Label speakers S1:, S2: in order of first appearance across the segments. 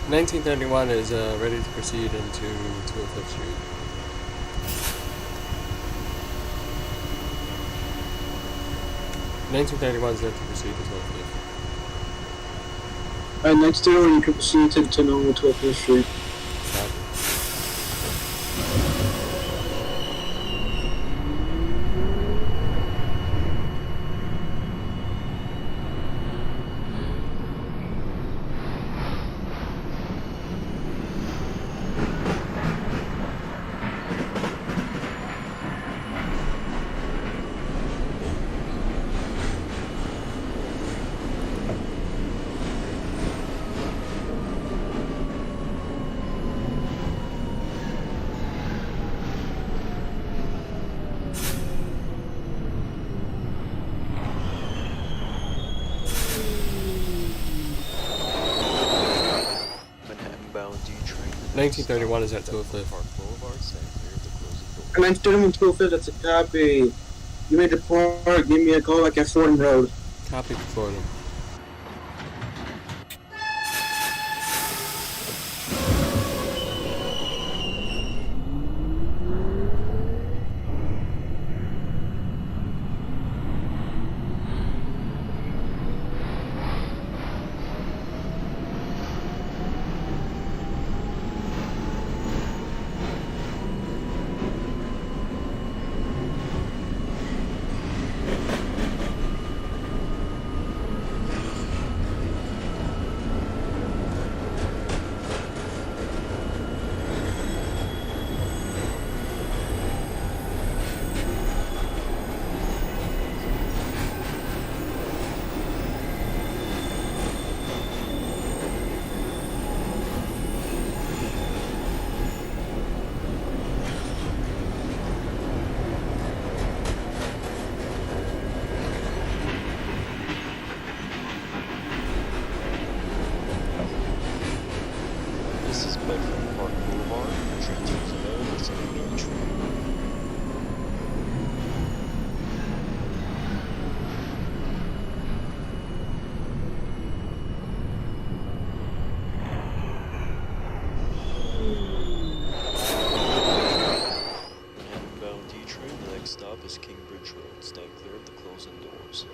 S1: 1931 is ready to proceed into 205th Street. $1931 is ready to proceed to 205th.
S2: Alright, next door you can proceed to normal 12th Street.
S1: Copy.
S3: Manhattan-bound D train.
S1: 1931 is at 205th.
S3: Park Boulevard, staying clear of the closing doors.
S2: And then 12th, that's a copy. You made the park, give me a call like at Fordham Road.
S1: Copy for them.
S3: This is Bedford Park Boulevard. Transfers available to the train. Manhattan-bound D train. The next stop is Kingbridge Road. Stay clear of the closing doors.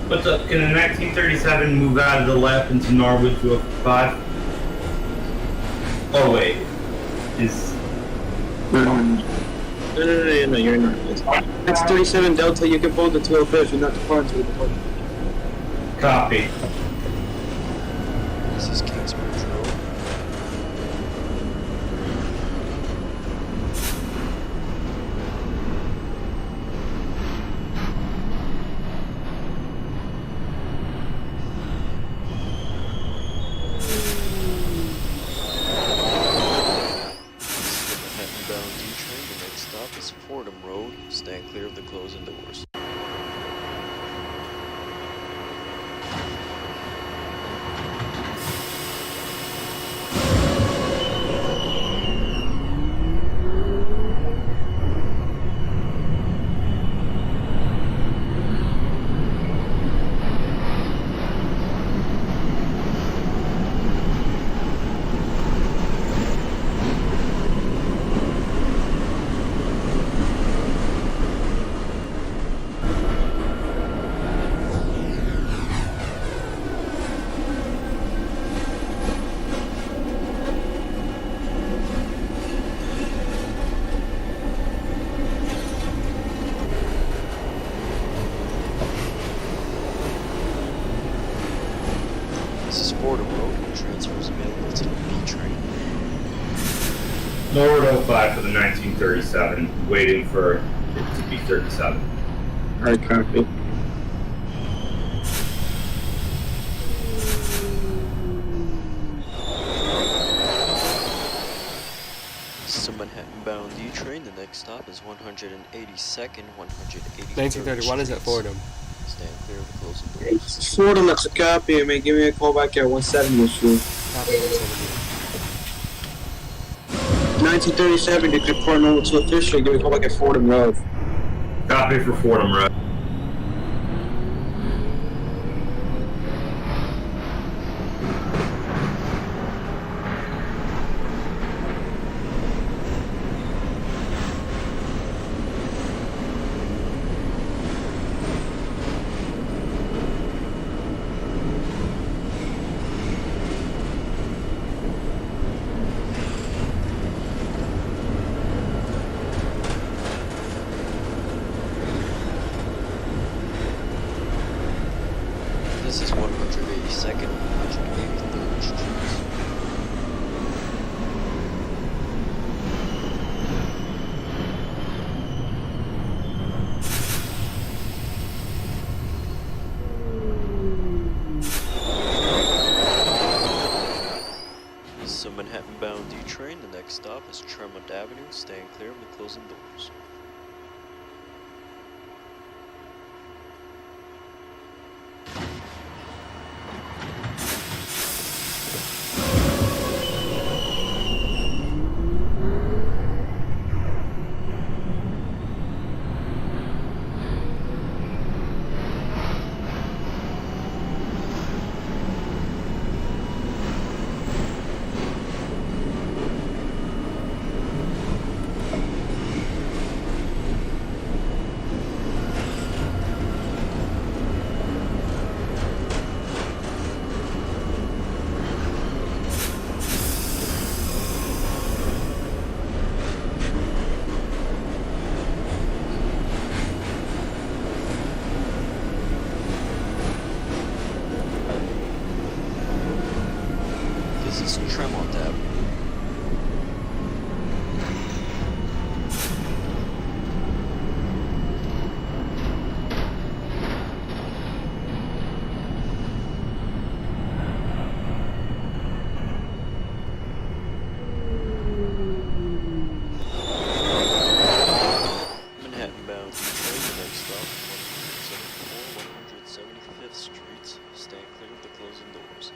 S4: What's up? Can a 1937 move out of the left into Norwood 205? Oh wait, is
S2: No, you're not. It's 37 Delta, you can fold the 12th, you're not departing to the park.
S4: copy.
S3: This is Kingsbridge Road. Manhattan-bound D train. The next stop is Fordham Road. Staying clear of the closing doors. This is Fordham Road. Transfers available to the B train.
S4: Norwood 05 for the 1937, waiting for it to be 37.
S2: Alright, copy.
S3: This is a Manhattan-bound D train. The next stop is 182nd, 183rd
S1: 1931 is at
S3: Streets.
S1: Fordham.
S3: Stand clear of the closing doors.
S2: Fordham, that's a copy. May give me a call back at 170 issue.
S1: Copy 170.
S2: 1937, you could report normal to official. Give me a call back at Fordham Road.
S4: Copy for Fordham Road.
S3: This is 182nd, 183rd Streets. This is a Manhattan-bound D train. The next stop is Tremont Avenue. Stand clear of the closing doors. This is Tremont Avenue. Manhattan-bound D train. The next stop, 174, 175th Streets. Stand clear of the closing doors.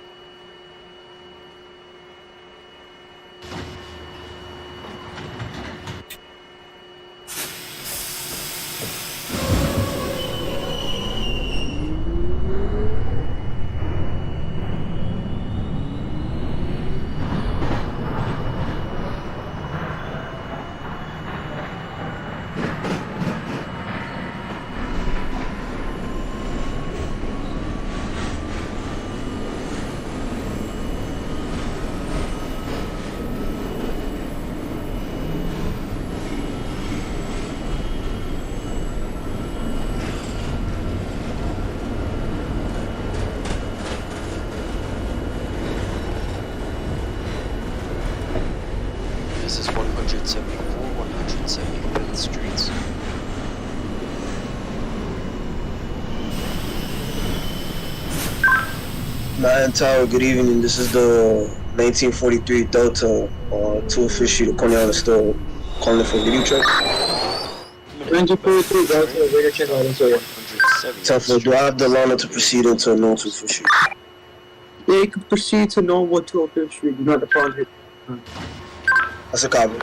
S3: This is 174, 175th Streets.
S5: Nine Tower, good evening. This is the 1943 Delta to officiate the Coney on the store. Calling for video check.
S2: 1943 Delta, radio check out into it.
S3: 170th
S5: Tough, do I have the honor to proceed into a known to officiate?
S2: Yeah, you can proceed to normal 205th Street. Do not depart here.
S5: That's a copy.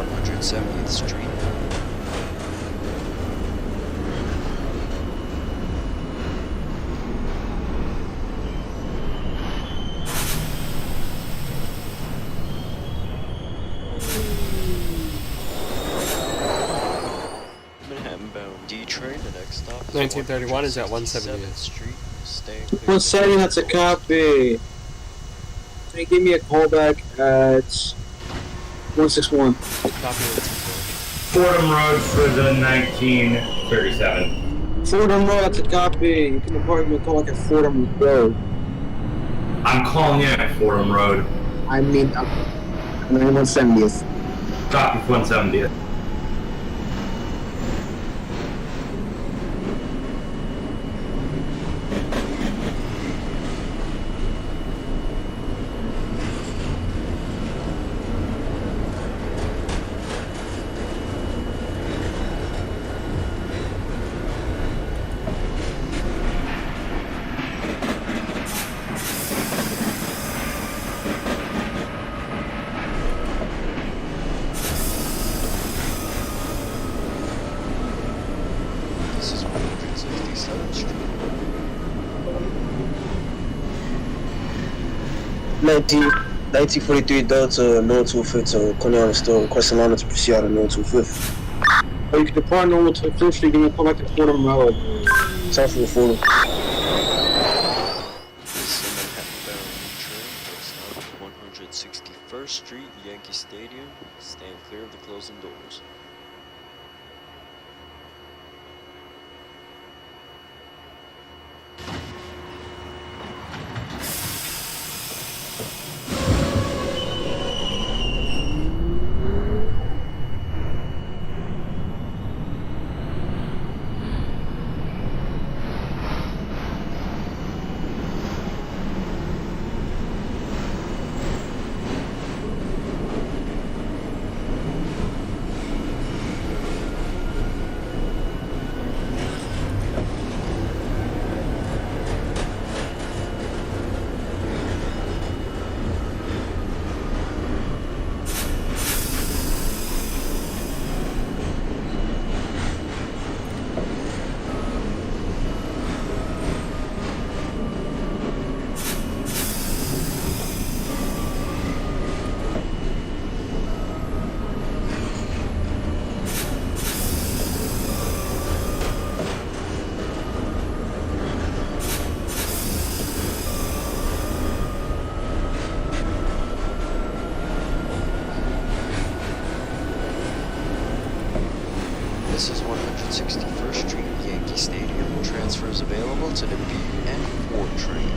S3: 170th Street. Manhattan bound D train, the next stop is
S1: 1931 is at
S3: 167th
S1: 170th.
S3: Street. Staying clear.
S2: 170, that's a copy. Can you give me a call back at 161?
S1: Copy 164.
S4: Fordham Road for the 1937.
S2: Fordham Road, that's a copy. You can depart me a call back at Fordham Road.
S4: I'm calling in at Fordham Road.
S2: I mean, I'm 170th.
S4: Copy 170th.
S3: This is 167th Street.
S5: 1943 Delta, north 25th to Coney Island store, requesting honor to proceed out of north 25th.
S2: Or you can depart normal to 5th Street, give me a call back at Fordham Road.
S5: Time for the Fordham.
S3: This is a Manhattan bound train. First stop 161st Street, Yankee Stadium. Stand clear of the closing doors. This is 161st Street, Yankee Stadium. Transfers available to the BN4 train.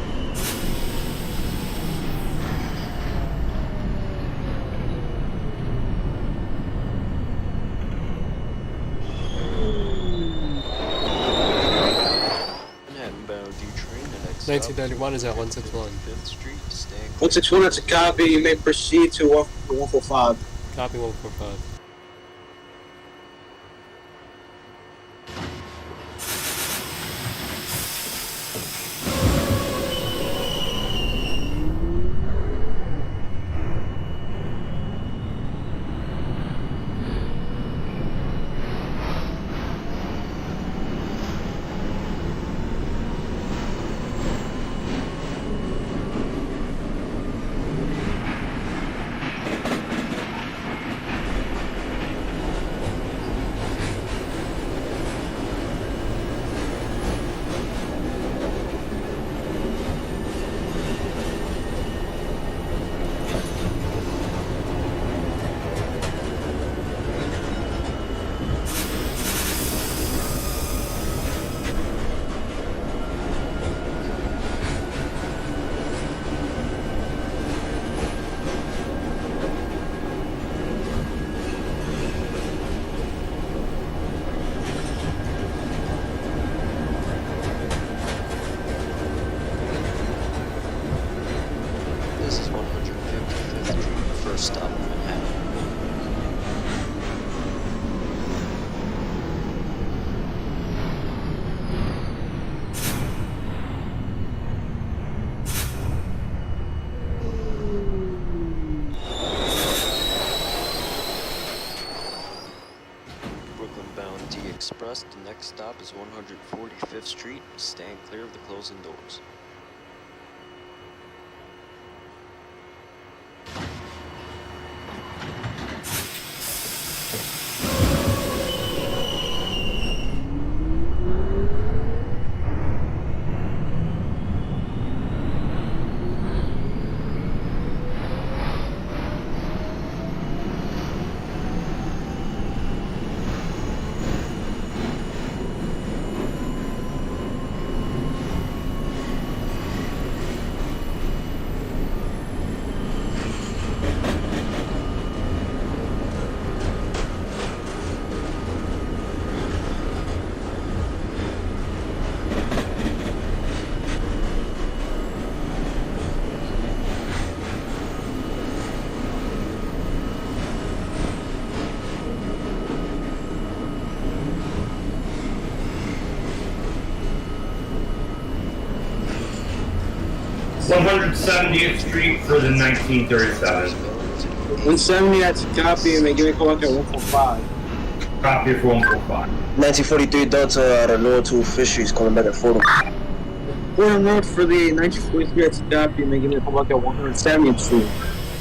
S3: Manhattan bound D train, the next stop
S1: 1991 is at 161.
S3: 5th Street. Staying clear.
S2: 161, that's a copy. You may proceed to 145.
S1: Copy 145.
S3: D Express. The next stop is 145th Street. Stand clear of the closing doors.
S4: One 170th Street for the 1937.
S2: 170, that's a copy, and they give me a call back at 145.
S4: Copy for 145.
S5: 1943 Delta out of North to Fish Street is calling back at Fordham.
S2: Fordham Road for the 1943, that's a copy, and they give me a call back at 170th Street.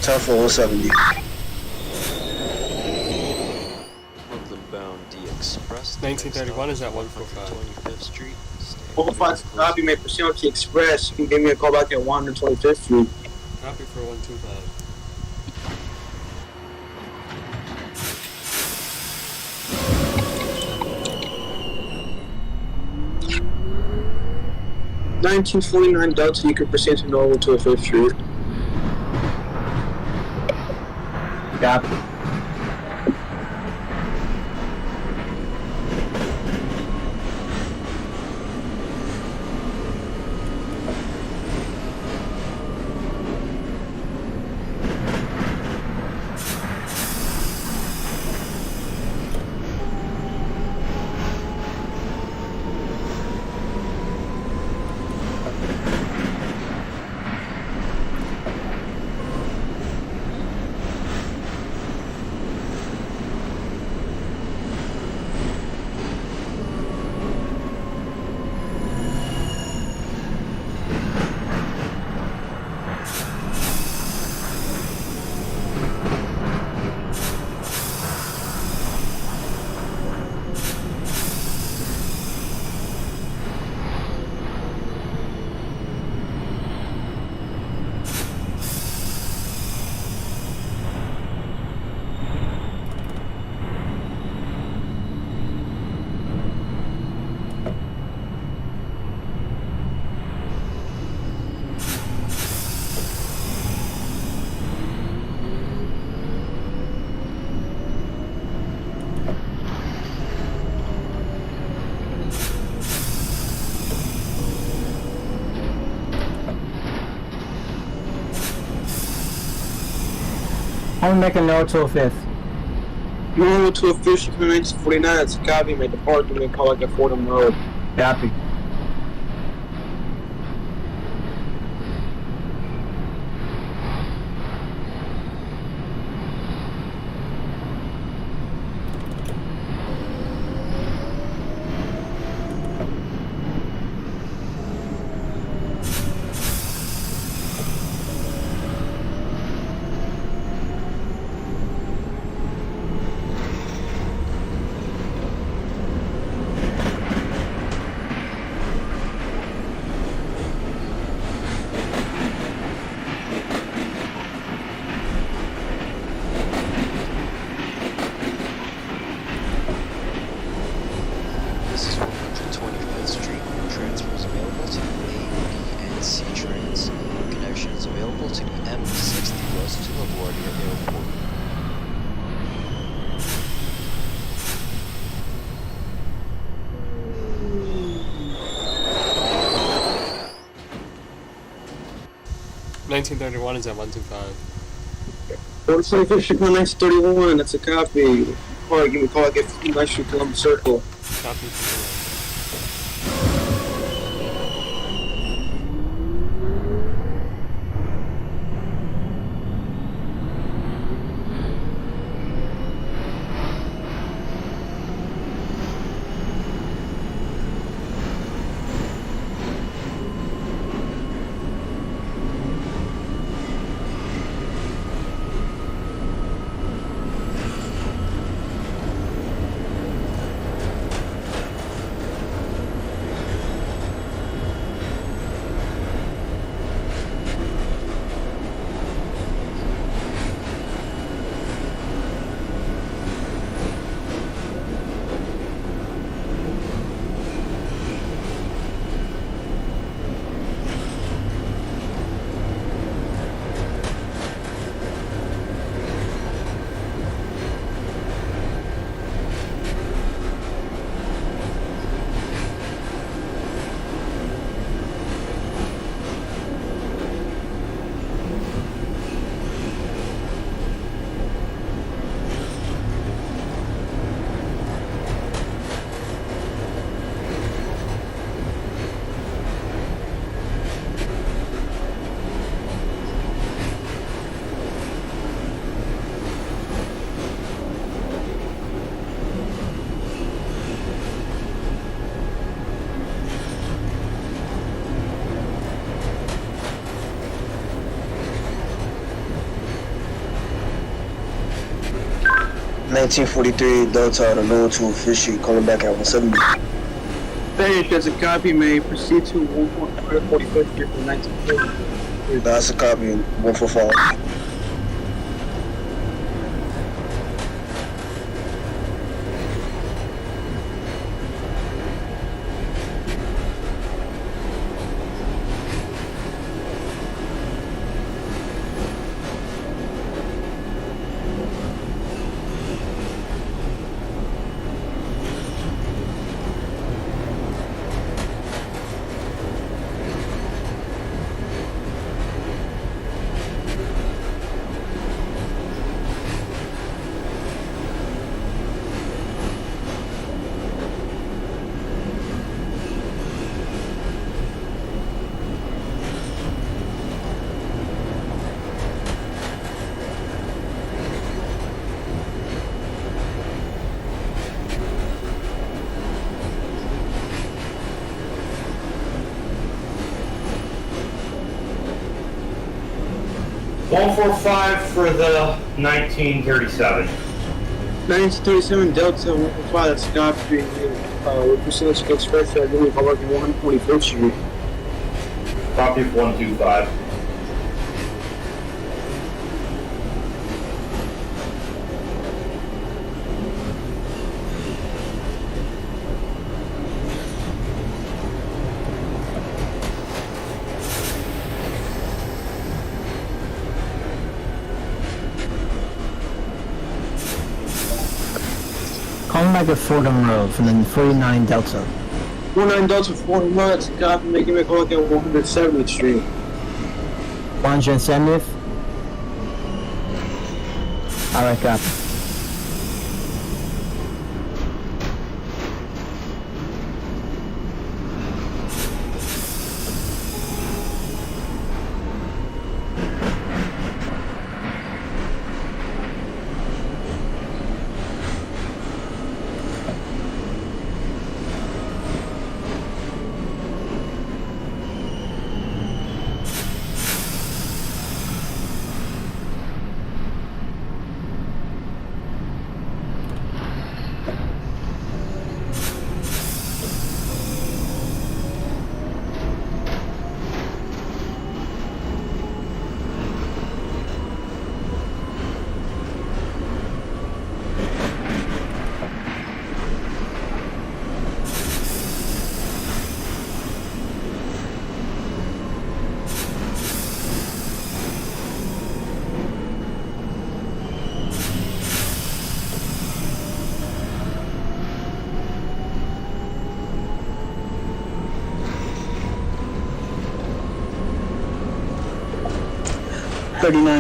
S5: Time for 170.
S3: Brooklyn bound D Express. The
S1: 1931
S3: next
S1: is at
S3: stop
S1: 145.
S3: 125th Street. Stand
S2: 145
S3: clear of
S2: copy,
S3: the
S2: may proceed on to Express. You can give me a call back at 125th Street.
S1: Copy for 125.
S2: closing 1949 Delta, you can proceed to Norwood to a 5th Street.
S4: Copy.
S6: I'm gonna make a note to a 5th.
S2: Norwood to a 5th Street for 1949, that's a copy, may depart, give me a call back at Fordham Road.
S6: Copy.
S3: This is 125th Street. Transfers available to the A, B, and C trains. Connections available to the M60 West to LaGuardia Airport.
S1: $19.31 is at 125.
S2: 125th Street for 1931, that's a copy. Alright, give me a call back at 59th Street, Columbus Circle.
S1: Copy for
S5: 1943 Delta out of Norwood to Fifth Street, calling back at 170.
S2: Finish, that's a copy. May proceed to 145th Street for 1940.
S5: That's a copy. 145.
S4: One 145 for the 1937.
S2: 1937 Delta 145, that's a copy. We're proceeding to express that we call back at 145th Street.
S4: Copy of 125.
S6: Calling back at Fordham Road from the 49 Delta.
S2: 49 Delta 41, that's a copy. Making me call back at 170th Street.
S6: 170th? Alright, copy.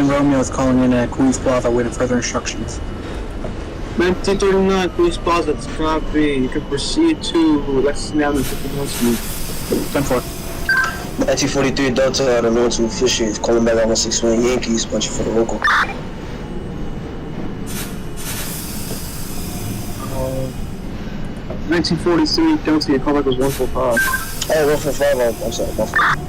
S6: Romeo is calling in at Queen's Plaza waiting further instructions.
S2: 1939 Police Plaza, that's a copy. You can proceed to Lexington Avenue 51st Street.
S6: 10-4.
S5: 1943 Delta out of Norwood to Fifth Street, calling back at 161 Yankees, punching for the local.
S2: 1943 Delta, your callback was 145.
S5: Oh, 145, I'm sorry, 145.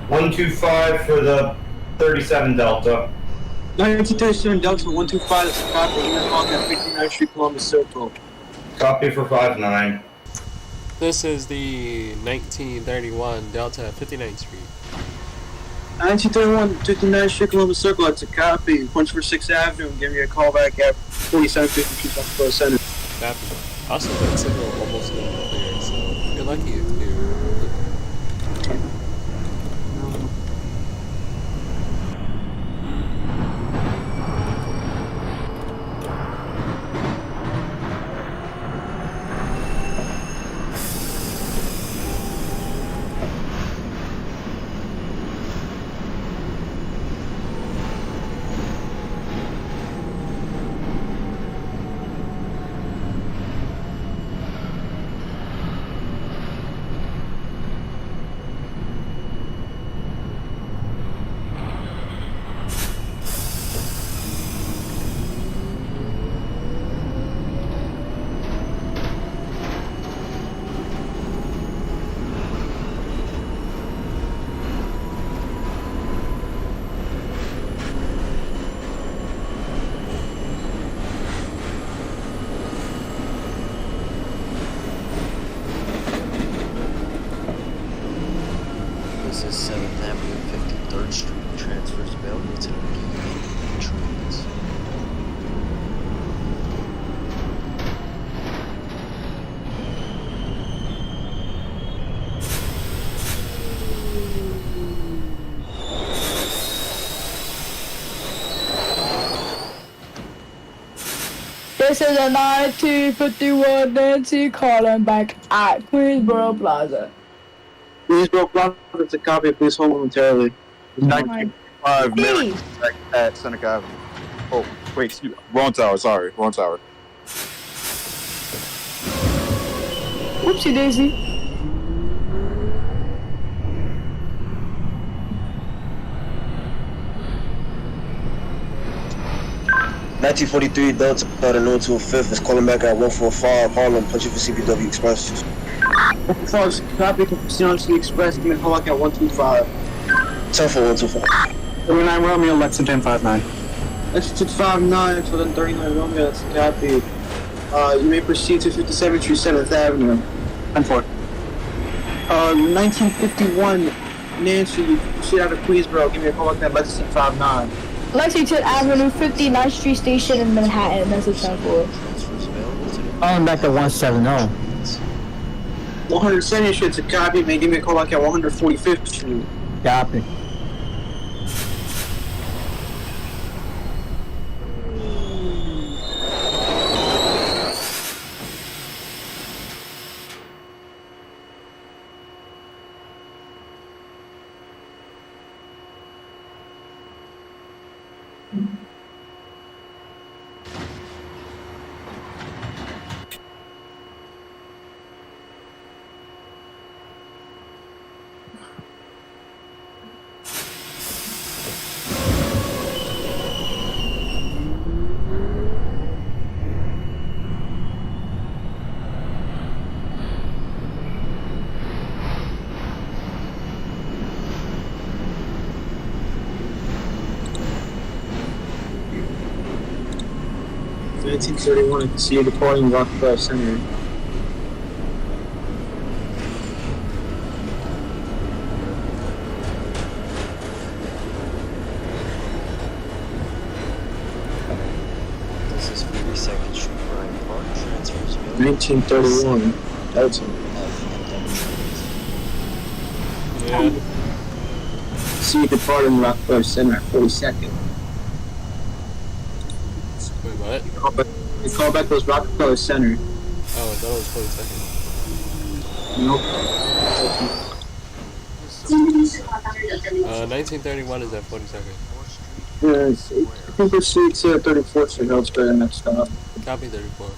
S4: One 125 for the 37 Delta.
S2: 1937 Delta 125, that's a copy. We're calling at 59th Street, Columbus Circle.
S4: Copy for 59.
S1: This is the 1931 Delta 59th Street.
S2: 1931 59th Street, Columbus Circle, that's a copy. Punch for 6th Avenue and give me a call back at 4753 South Dakota Center.
S1: Copy. Also, that signal almost clear, so you're lucky it's clear.
S3: This is 7th Avenue, 53rd Street. Transfers available to the McGee trains.
S7: This is a 1951 Nancy calling back at Queensboro Plaza.
S2: Queensboro Plaza, it's a copy. Please hold momentarily.
S8: 1955 Mary at Seneca Avenue. Oh, wait, excuse me. Wrong tower, sorry. Wrong tower.
S7: Whoopsie daisy.
S5: 1943 Delta known to a fifth is calling back at 145 Harlem, punching for CPW Express.
S2: Fox, copy. Can proceed on to the Express. Give me a call back at 125.
S5: 10 for 125.
S6: 39 Romeo, Lexington 59.
S2: Lexington 59, so then 39 Romeo, that's a copy. You may proceed to 57th Street, 7th Avenue.
S6: 10-4.
S2: 1951 Nancy, you proceed out of Queensboro. Give me a call back at Lexington 59.
S7: Lexington Avenue, 59th Street Station in Manhattan. That's a 10-4.
S3: Transfers available to the
S9: Calling back to 170.
S2: 170th Street, it's a copy. May give me a call back at 145th Street.
S9: Copy.
S2: In 1931, I can see you departing Rockefeller Center.
S3: This is 42nd Street, Bryant Park. Transfers available
S2: 1931, that's it.
S3: F and M trains.
S1: Yeah.
S2: See you departing Rockefeller Center at 42nd.
S1: Wait, what?
S2: You call back those Rockefeller Center.
S1: Oh, I thought it was 42nd.
S2: Nope.
S1: 1931 is at 42nd.
S2: Yes, I think proceed to 34th Street, Health Square, next stop.
S1: Copy 34.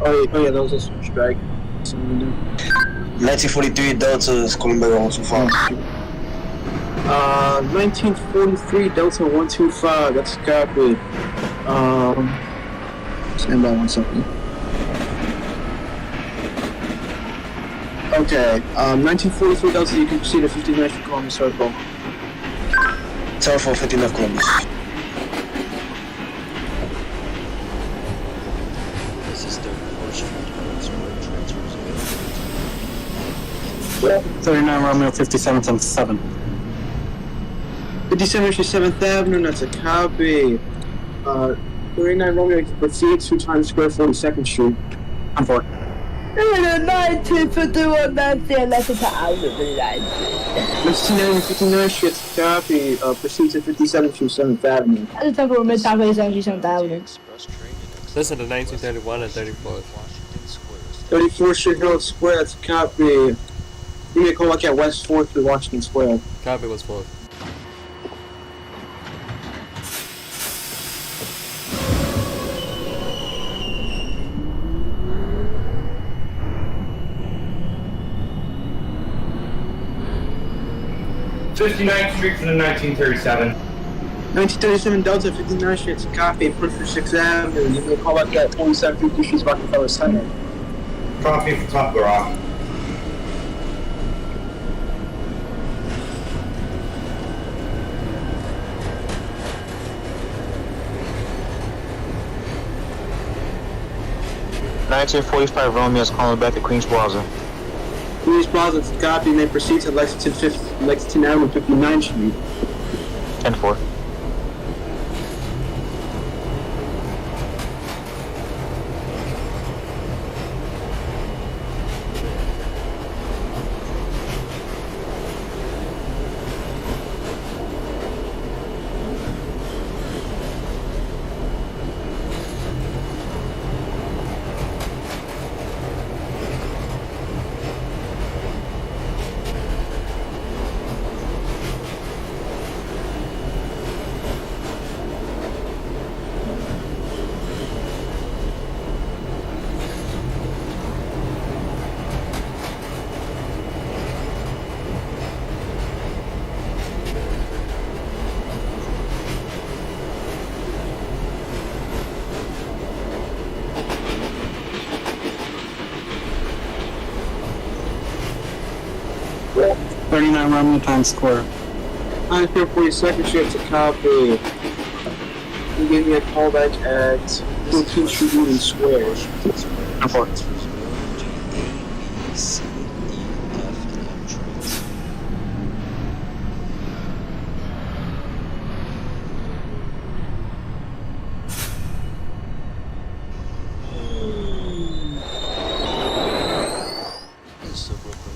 S2: Oh yeah, that was a switchback.
S5: 1943 Delta is calling back at 125.
S2: 1943 Delta 125, that's a copy. Stand by 1 second. Okay, 1943 Delta, you can proceed to 59th Street, Columbus Circle.
S5: 10 for 59 Columbus.
S3: This is 34th Street, Harrisburg. Transfers available.
S6: 39 Romeo, 57th and 7.
S2: 57th Street, 7th Avenue, that's a copy. 39 Romeo, you can proceed to Times Square, 42nd Street.
S6: 10-4.
S7: 1951 Nancy and Lexington Avenue.
S2: 59th Street, that's a copy. Proceed to 57th Street, 7th Avenue.
S7: That's a 10-4 mid-top 57th Street, 7th Avenue.
S3: Express train and
S1: Listen to 1931 and 34.
S3: Washington Square.
S2: 34th Street, Herald Square, that's a copy. Give me a call back at West 4th Street, Washington Square.
S1: Copy was 4.
S4: Fifty-ninth Street for the 1937.
S2: 1937 Delta, 59th Street, it's a copy. Push for 6th Avenue. Give me a call back at 4750 Street, Rockefeller Center.
S4: Copy for Top of the Rock.
S9: 1945 Romeo is calling back at Queens Plaza.
S2: Queens Plaza, it's a copy. May proceed to Lexington Avenue, 59th Street.
S9: 10-4.
S6: Romeo Times Square.
S2: 42nd Street, it's a copy. You gave me a call back at 14th Street Union Square.
S3: Transfers available to A, B, C, E, F, and M trains.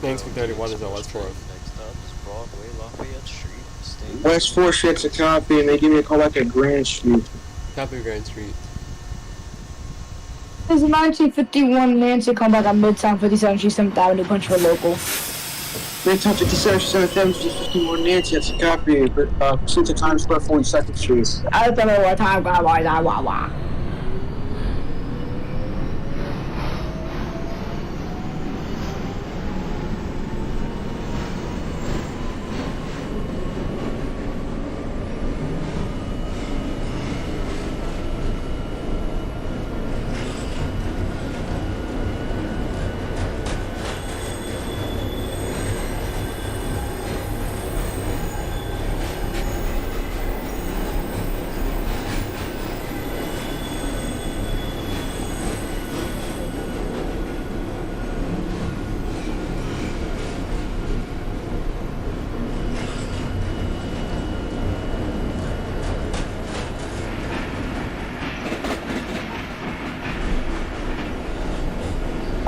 S1: Thanks for 31 is at West 4th.
S3: Next up is Broadway, Lafayette Street. Stay
S2: West 4th Street's a copy, and they give me a call back at Grand Street.
S1: Copy Grand Street.
S7: There's a 1951 Nancy come back on Midtown 57th Street, 7th Avenue, punch for local.
S2: Midtown 57th, 7th, 51 Nancy, that's a copy. Proceed to Times Square, 42nd Street.
S7: I don't know what time, wah.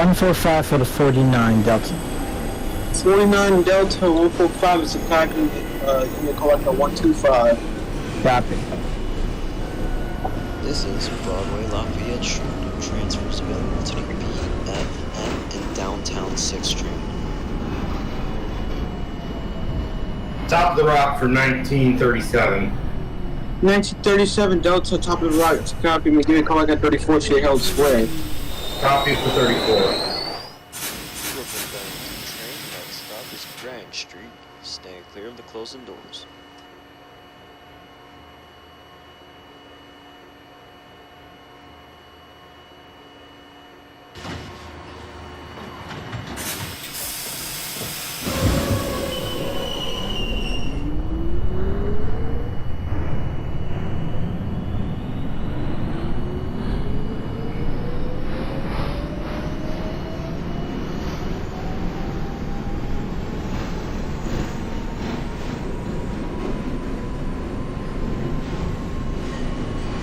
S9: $145 for the 49 Delta.
S2: 49 Delta 145 is a copy. Give me a call back at 125.
S9: Copy.
S3: This is Broadway, Lafayette Street. Transfers available to the B, F, M, and downtown 6th Street.
S4: Top of the rock for 1937.
S2: 1937 Delta, top of the rock, it's a copy. Give me a call back at 34th Street, Herald Square.
S4: Copy for 34.
S3: Brooklyn Bennington train. Next stop is Grand Street. Staying clear of the closing doors.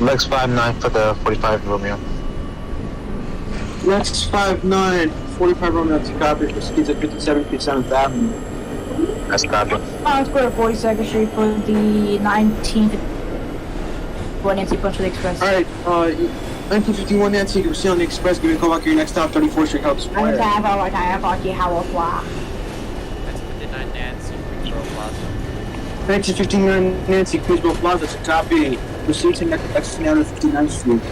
S9: Lex 59 for the 45 Romeo.
S2: Lex 59, 45 Romeo, that's a copy. Proceeds at 57th Street, 7th Avenue.
S9: That's copy.
S7: Let's go to 42nd Street for the 19th. Nancy punch for the Express.
S2: Alright, 1951 Nancy, you can proceed on the Express. Give me a call back at your next stop, 34th Street, Herald Square.
S10: That's 59 Nancy, Queensboro Plaza.
S2: 1959 Nancy, Queensboro Plaza, that's a copy. Proceed to Lexington Avenue, 59th Street.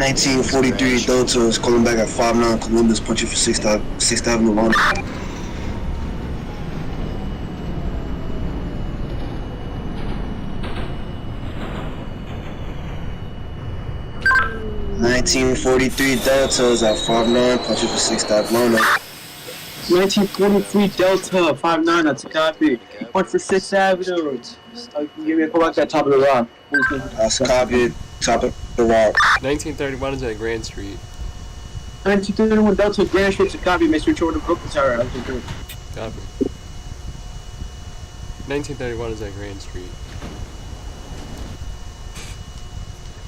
S5: 1943 Delta is calling back at 59 Columbus, punching for 6th Avenue, London. ...1943 Delta is at 59, punching for 6th Ave, London.
S2: 1943 Delta 59. That's a copy. Punch for 6th Avenue. Give me a call back at top of the rock.
S5: That's copied. Top of the rock.
S1: 1931 is at Grand Street.
S2: 1931 Delta Grand Street's a copy. Mr. Jordan Brooklyn Tower.
S1: Copy. 1931 is at Grand Street.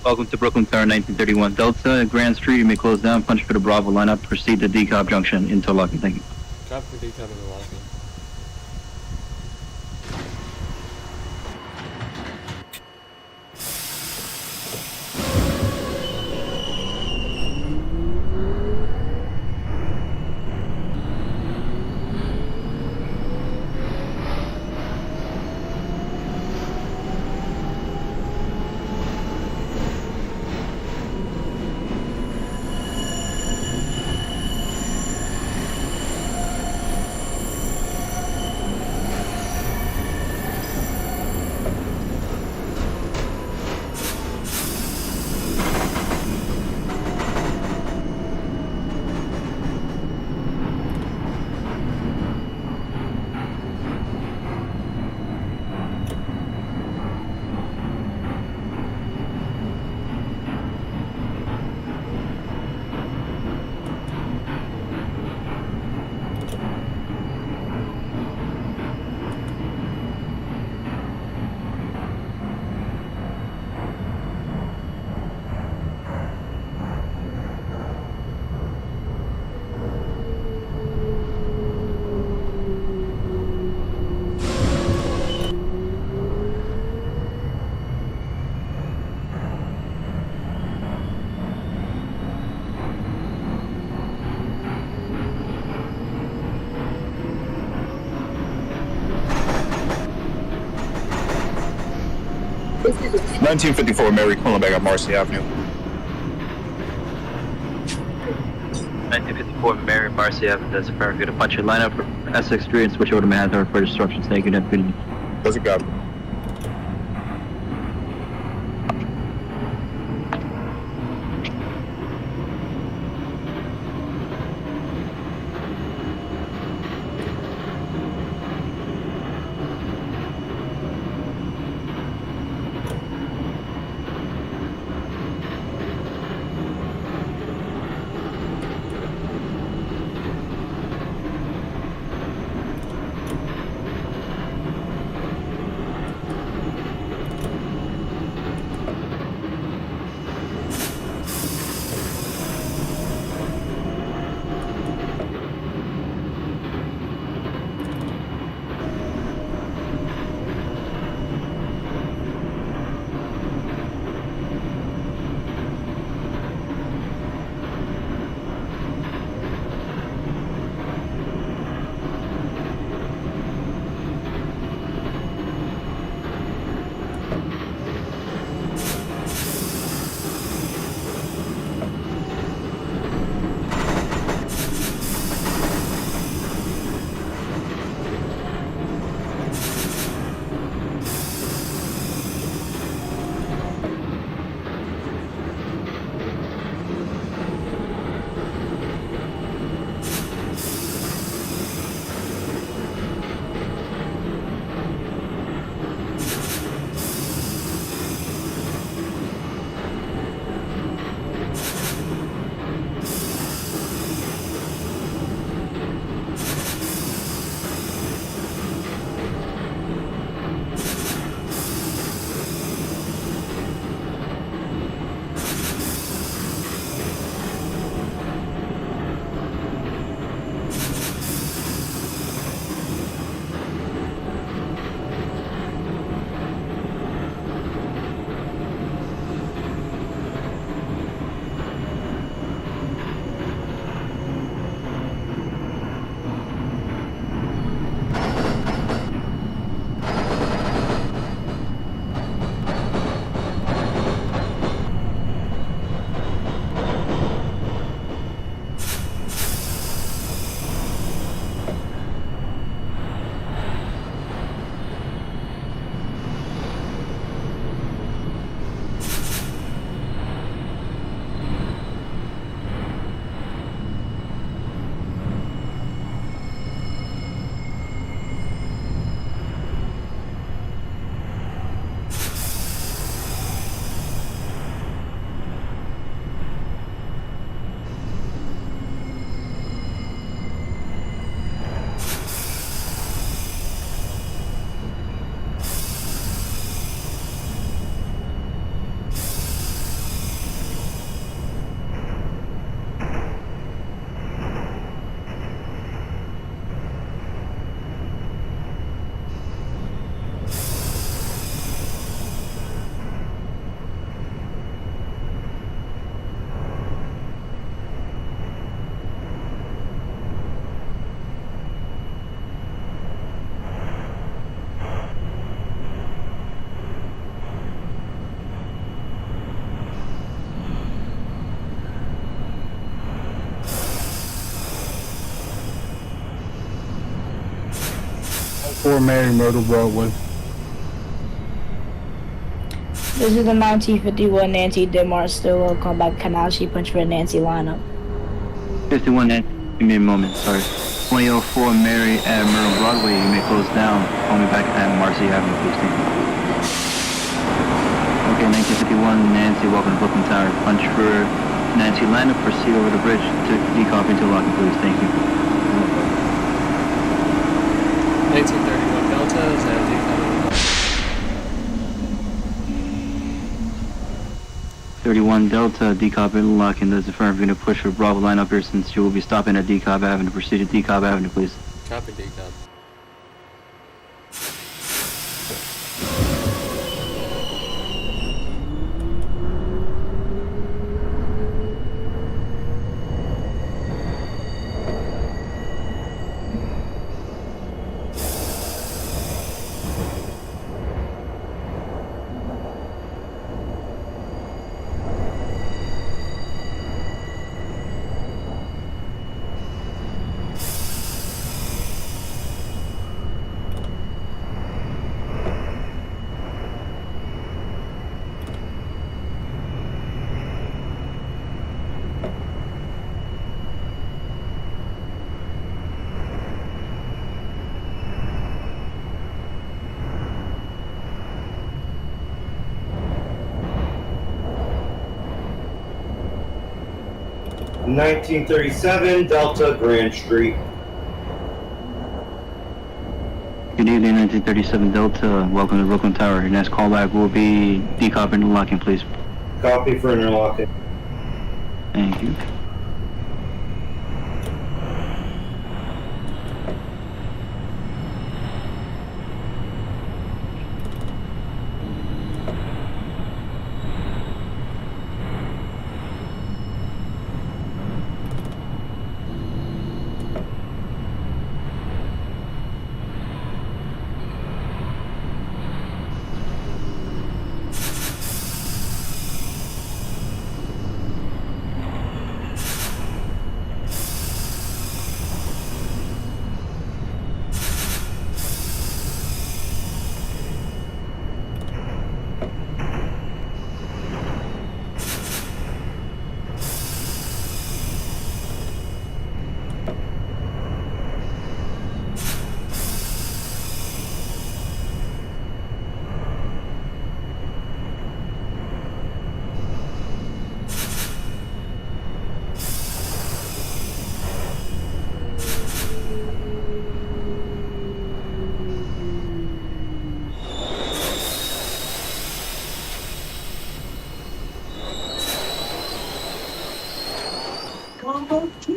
S11: Welcome to Brooklyn Tower 1931 Delta, Grand Street. You may close down, punch for the Bravo lineup, proceed to D-Cobb Junction, interlocking. Thank you.
S1: Copy for D-Cobb interlocking.
S8: This is 1954 Mary Quillenbeck at Marcy Avenue.
S11: 1954 Mary Marcy Avenue, that's a fair good to punch your lineup for Essex Street and switch over to Manhattan for instructions. Thank you, Deputy.
S8: Does it got it?
S6: 304 Mary Myrtle Broadway.
S7: This is the 1951 Nancy Denmark Stillwell callback canal. She punched for Nancy lineup.
S11: 51 Nancy, give me a moment, sorry. 2004 Mary at Myrtle Broadway, you may close down. Call me back at Marcy Avenue, please. Thank you. Okay, 1951 Nancy, welcome to Brooklyn Tower. Punch for Nancy lineup, proceed over the bridge to decop into locking, please. Thank you.
S1: 1931 Delta is at decom.
S11: 31 Delta, decop and locking. There's a firm unit push for Bravo line up here since you will be stopping at Decobb Avenue. Proceed to Decobb Avenue, please.
S1: Copy decom.
S4: In 1937 Delta Grand Street.
S11: Good evening, 1937 Delta. Welcome to Brooklyn Tower. Your next callback will be decop and locking, please.
S4: Copy for interlocking.
S11: Thank you.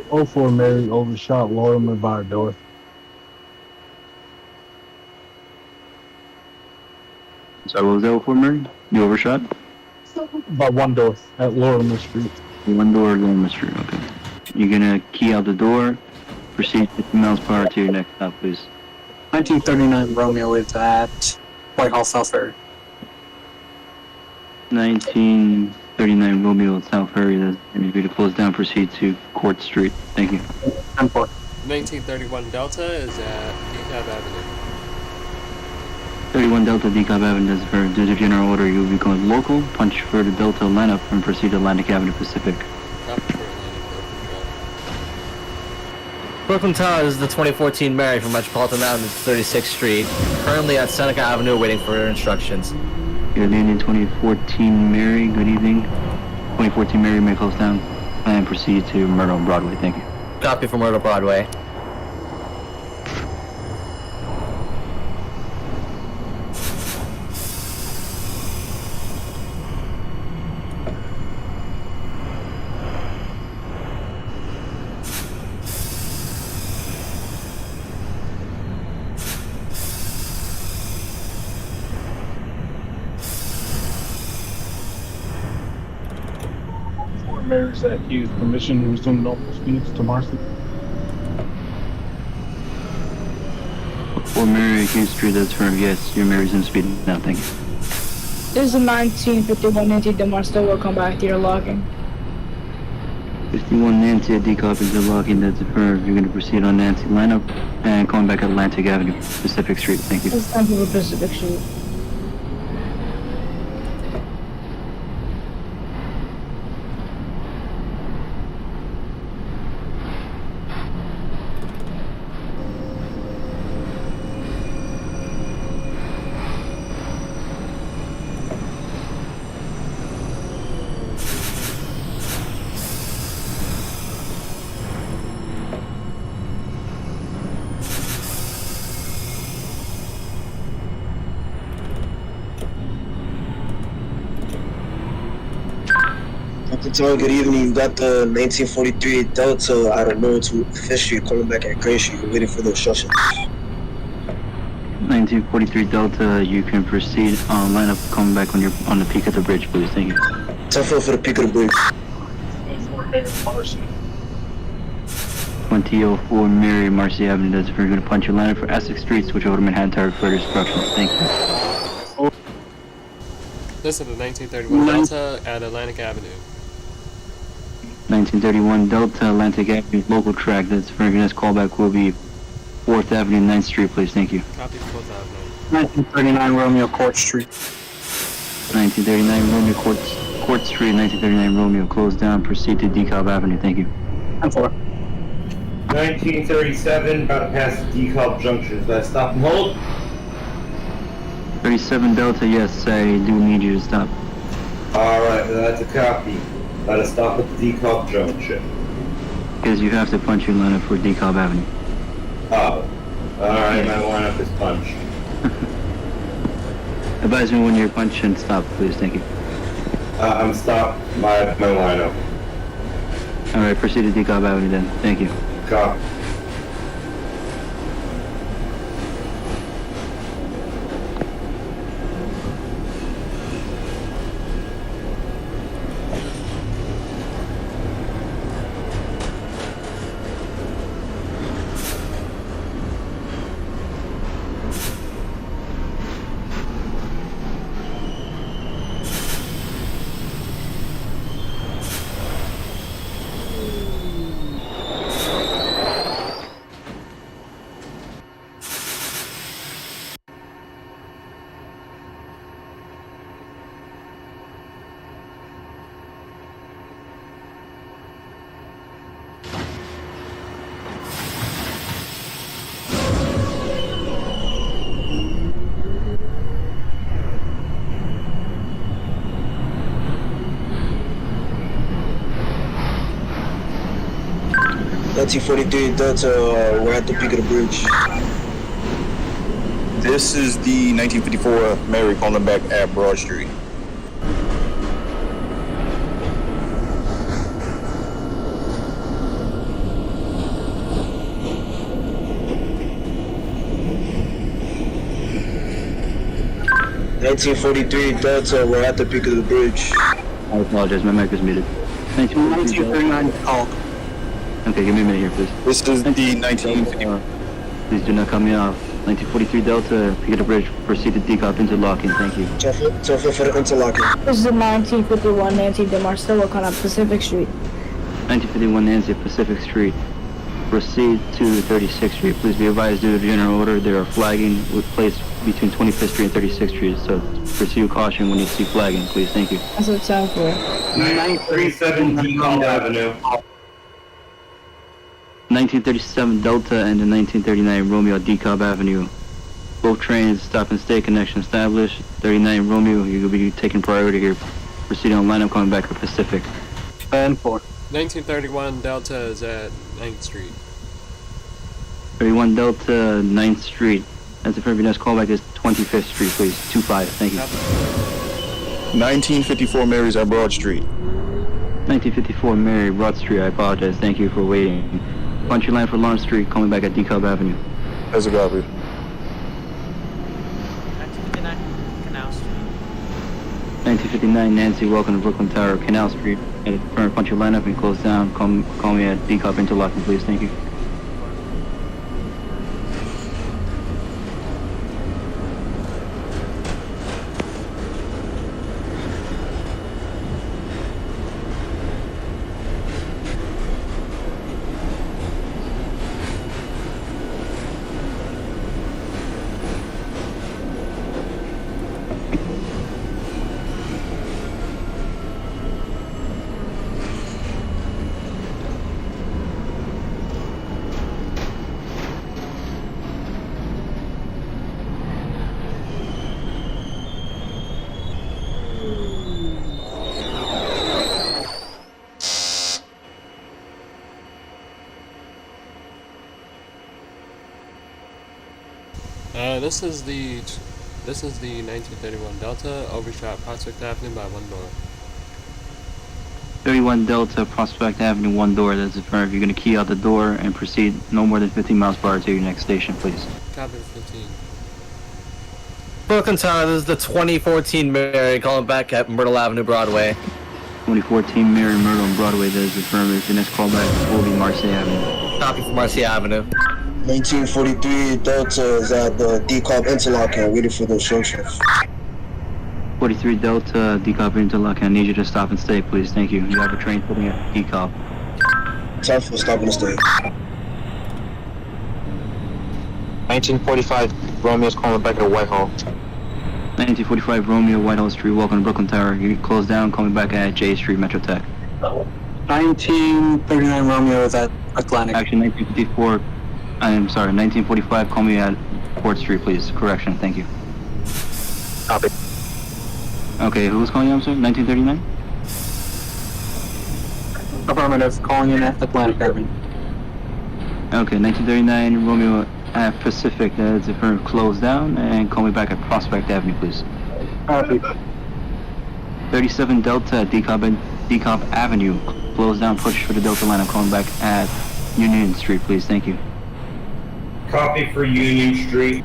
S6: Oh, 04 Mary overshot Lorimer by a door.
S11: So what was that for, Mary? You overshot?
S6: By one door at Lorimer Street.
S11: One door going the street, okay. You're gonna key out the door, proceed 50 miles per hour to your next stop, please.
S6: 1939 Romeo is at Whitehall South Ferry.
S11: 1939 Romeo South Ferry, that's going to be to close down, proceed to Court Street. Thank you.
S6: 10-4.
S1: 1931 Delta is at Decobb Avenue.
S11: 31 Delta, Decobb Avenue, for due to general order, you will be going local, punch for the Delta lineup, and proceed to Atlantic Avenue Pacific.
S1: Copy for Atlantic
S10: Brooklyn Tower is the 2014 Mary from Metropolitan Avenue to 36th Street. Currently at Seneca Avenue waiting for instructions.
S11: Good evening, 2014 Mary, good evening. 2014 Mary may close down and proceed to Myrtle Broadway. Thank you.
S10: Copy for Myrtle Broadway.
S6: Mary's at Hughes. Permission to resume normal speeds to Marcy.
S11: For Mary at Hughes Street, that's firm. Yes, your Mary's in speed now. Thank you.
S7: This is 1951 Nancy Denmark Stillwell come back to your logging.
S11: 51 Nancy at decal into locking, that's affirmed. You're going to proceed on Nancy lineup and calling back Atlantic Avenue, Pacific Street. Thank you.
S7: It's time for Pacific Street.
S5: Captain Tower, good evening. You got the 1943 Delta out of Norwood to 5th Street, calling back at Green Street. We're waiting for the instructions.
S11: 1943 Delta, you can proceed on lineup coming back when you're on the peak of the bridge, please. Thank you.
S5: 10-4 for the peak of the bridge.
S11: 2004 Mary Marcy Avenue, that's affirmed. You're going to punch your lineup for Essex Street, switch over to Manhattan Tower for further instructions. Thank you.
S1: This is the 1931 Delta at Atlantic Avenue.
S11: 1931 Delta, Atlantic Avenue, local track, that's affirmed. Your next callback will be 4th Avenue, 9th Street, please. Thank you.
S1: Copy 4th Avenue.
S6: 1939 Romeo Court Street.
S11: 1939 Romeo Court Street, 1939 Romeo, closed down, proceed to DeKalb Avenue. Thank you.
S6: 10-4.
S4: 1937, about to pass DeKalb Junction. Is that stop and hold?
S11: 37 Delta, yes, I do need you to stop.
S4: Alright, that's a copy. Let us stop at the DeKalb Junction.
S11: Because you have to punch your lineup for DeKalb Avenue.
S4: Oh. Alright, my lineup is punched.
S11: Advise me when you're punched and stop, please. Thank you.
S4: I'm stopped my lineup.
S11: Alright, proceed to DeKalb Avenue then. Thank you.
S4: Copy.
S5: .1943 Delta, we're at the peak of the bridge.
S8: This is the 1954 Mary calling back at Broad Street.
S5: .1943 Delta, we're at the peak of the bridge.
S11: I apologize, my mic was muted.
S6: 1939 call.
S11: Okay, give me a minute here, please.
S8: This is the 1954.
S11: Please do not cut me off. 1943 Delta, peak of the bridge, proceed to DeKalb into locking. Thank you.
S5: 10-4 for the interlocking.
S7: This is the 1951 Nancy de Marcello on Pacific Street.
S11: 1951 Nancy, Pacific Street. Proceed to 36th Street. Please be advised, due to the general order, there are flagging with place between 25th Street and 36th Street. So proceed with caution when you see flagging, please. Thank you.
S7: That's what it's time for.
S4: 937 DeKalb Avenue.
S11: 1937 Delta and the 1939 Romeo at DeKalb Avenue. Both trains stop and stay connection established. 39 Romeo, you will be taking priority here. Proceeding on lineup coming back to Pacific.
S6: 10-4.
S1: 1931 Delta is at 9th Street.
S11: 31 Delta, 9th Street. As if every next callback is 25th Street, please. 25, thank you.
S8: 1954 Mary's at Broad Street.
S11: 1954 Mary, Broad Street, I apologize. Thank you for waiting. Punch your line for Lawrence Street, coming back at DeKalb Avenue.
S8: As a copy.
S12: 1959 Canal Street.
S11: 1959 Nancy, welcome to Brooklyn Tower, Canal Street. Punch your lineup and close down. Call me at DeKalb interlocking, please. Thank you.
S1: This is the 1931 Delta, overshot Prospect Avenue by 1 door.
S11: 31 Delta, Prospect Avenue, 1 door. That's affirmed. You're going to key out the door and proceed no more than 15 miles per hour to your next station, please.
S1: Copy 15.
S10: Brooklyn Tower, this is the 2014 Mary calling back at Myrtle Avenue, Broadway.
S11: 2014 Mary Myrtle and Broadway, that is affirmative. Your next callback will be Marcy Avenue.
S10: Copy for Marcy Avenue.
S5: 1943 Delta is at the decarb interlocking, waiting for the instructions.
S11: 43 Delta, decarb interlock. I need you to stop and stay, please. Thank you. You have a train putting at decarb.
S5: Time for stopping and stay.
S9: 1945 Romeo's calling back at Whitehall.
S11: 1945 Romeo, Whitehall Street, welcome to Brooklyn Tower. You close down, coming back at J Street, Metro Tech.
S6: 1939 Romeo is at Atlantic.
S11: Actually, 1954, I'm sorry, 1945, call me at Port Street, please. Correction, thank you.
S9: Copy.
S11: Okay, who was calling you, I'm sorry? 1939?
S6: Affirmative, calling in at Atlantic Avenue.
S11: Okay, 1939 Romeo at Pacific, that's affirmed, close down, and call me back at Prospect Avenue, please.
S6: Copy.
S11: 37 Delta, Decomp Avenue, close down, push for the Delta line. I'm calling back at Union Street, please. Thank you.
S4: Copy for Union Street.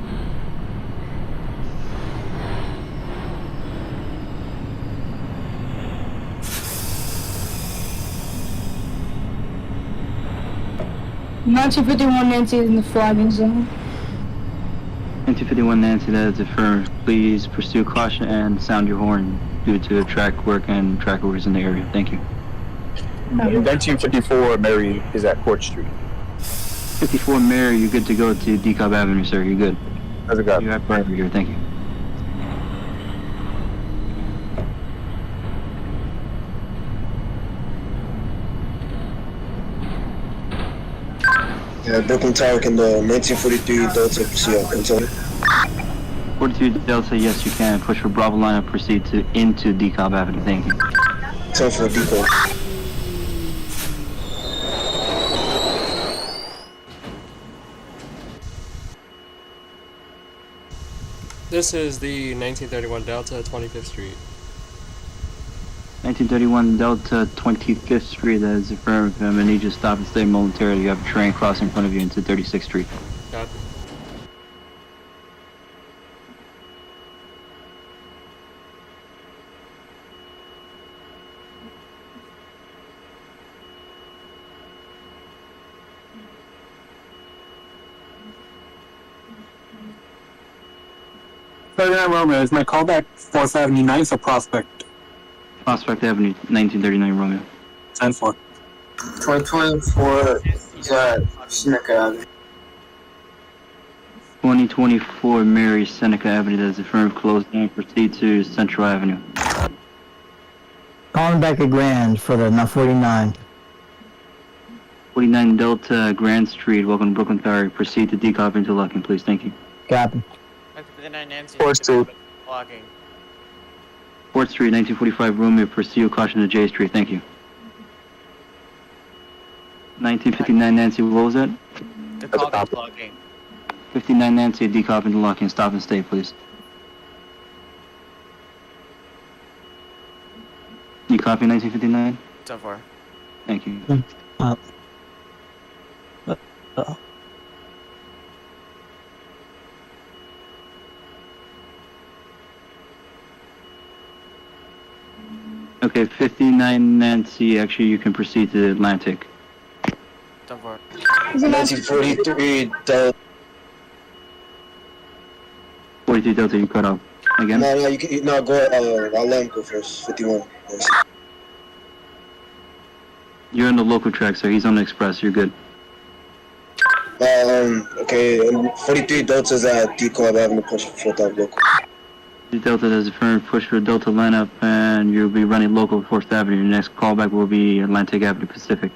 S7: (1951) Nancy is in the flagging zone.
S11: 1951 Nancy, that is affirmed. Please pursue caution and sound your horn due to track work and track workers in the area. Thank you.
S8: 1954 Mary is at Court Street.
S11: 54 Mary, you're good to go to Decobb Avenue, sir. You're good.
S8: How's it going?
S11: You have driver here. Thank you.
S5: Yeah, Brooklyn Tower, can the 1943 Delta proceed? Continue.
S11: 42 Delta, yes, you can. Push for Bravo line and proceed into Decobb Avenue. Thank you.
S5: Time for a decoy.
S1: This is the 1931 Delta, 25th Street.
S11: 1931 Delta 25th Street, that is affirmed. I'm gonna need you to stop and stay momentarily. You have a train crossing in front of you into 36th Street.
S1: Copy.
S6: Romeo, is my callback 4th Avenue 9th or Prospect?
S11: Prospect Avenue, 1939 Romeo.
S6: 10-4.
S2: 2024 is at Seneca Avenue.
S11: 2024 Mary, Seneca Avenue, that is affirmed. Closed down, proceed to Central Avenue.
S13: Calling back at Grand for the 49.
S11: 49 Delta Grand Street, welcome to Brooklyn Ferry. Proceed to Decobb interlocking, please. Thank you.
S13: Copy.
S12: 1959 Nancy.
S8: Port Street.
S12: Blocking.
S11: Port Street, 1945 Romeo, proceed with caution to J Street. Thank you. 1959 Nancy, what was that?
S12: The call blocking.
S11: 59 Nancy, Decobb interlocking. Stop and stay, please. You copy 1959?
S12: So far.
S11: Thank you. Okay, 59 Nancy, actually you can proceed to Atlantic.
S12: So far.
S5: 1943 Delta.
S11: 42 Delta, you cut off. Again?
S5: No, you can, no, go ahead. I'll let him go first. 51. Yes.
S11: You're on the local track, sir. He's on the express. You're good.
S5: Okay, 43 Delta's at Decobb Avenue, push for 4th Avenue local.
S11: Delta has affirmed push for Delta lineup, and you'll be running local 4th Avenue. Your next callback will be Atlantic Avenue Pacific.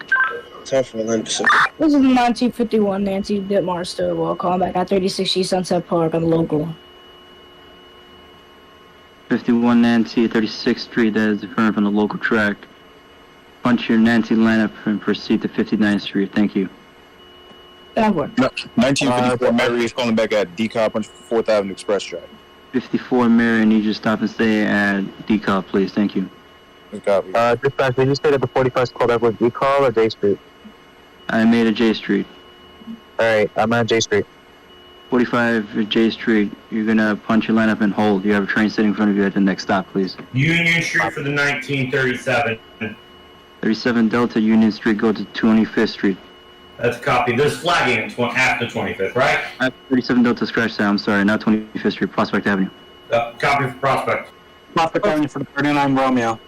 S5: Time for Atlantic Pacific.
S7: This is 1951 Nancy Ditmar Stillwell, calling back at 36 East Sunset Park on the local.
S11: 51 Nancy, 36th Street, that is affirmed from the local track. Punch your Nancy lineup and proceed to 59th Street. Thank you.
S7: Denver.
S8: 1954 Mary is calling back at DCOP on 4th Avenue Express track.
S11: 54 Mary, I need you to stop and stay at DCOP, please. Thank you.
S8: Copy.
S9: Dispatch, did you say that the 45 called up with D-Call or J Street?
S11: I made a J Street.
S9: Alright, I'm at J Street.
S11: 45 J Street, you're gonna punch your line up and hold. You have a train sitting in front of you at the next stop, please.
S4: Union Street for the 1937.
S11: 37 Delta Union Street, go to 25th Street.
S4: That's a copy. There's flagging after 25th, right?
S11: 37 Delta scratch that, I'm sorry, not 25th Street, Prospect Avenue.
S4: Copy for Prospect.
S6: Prospect Avenue for the 39 Romeo.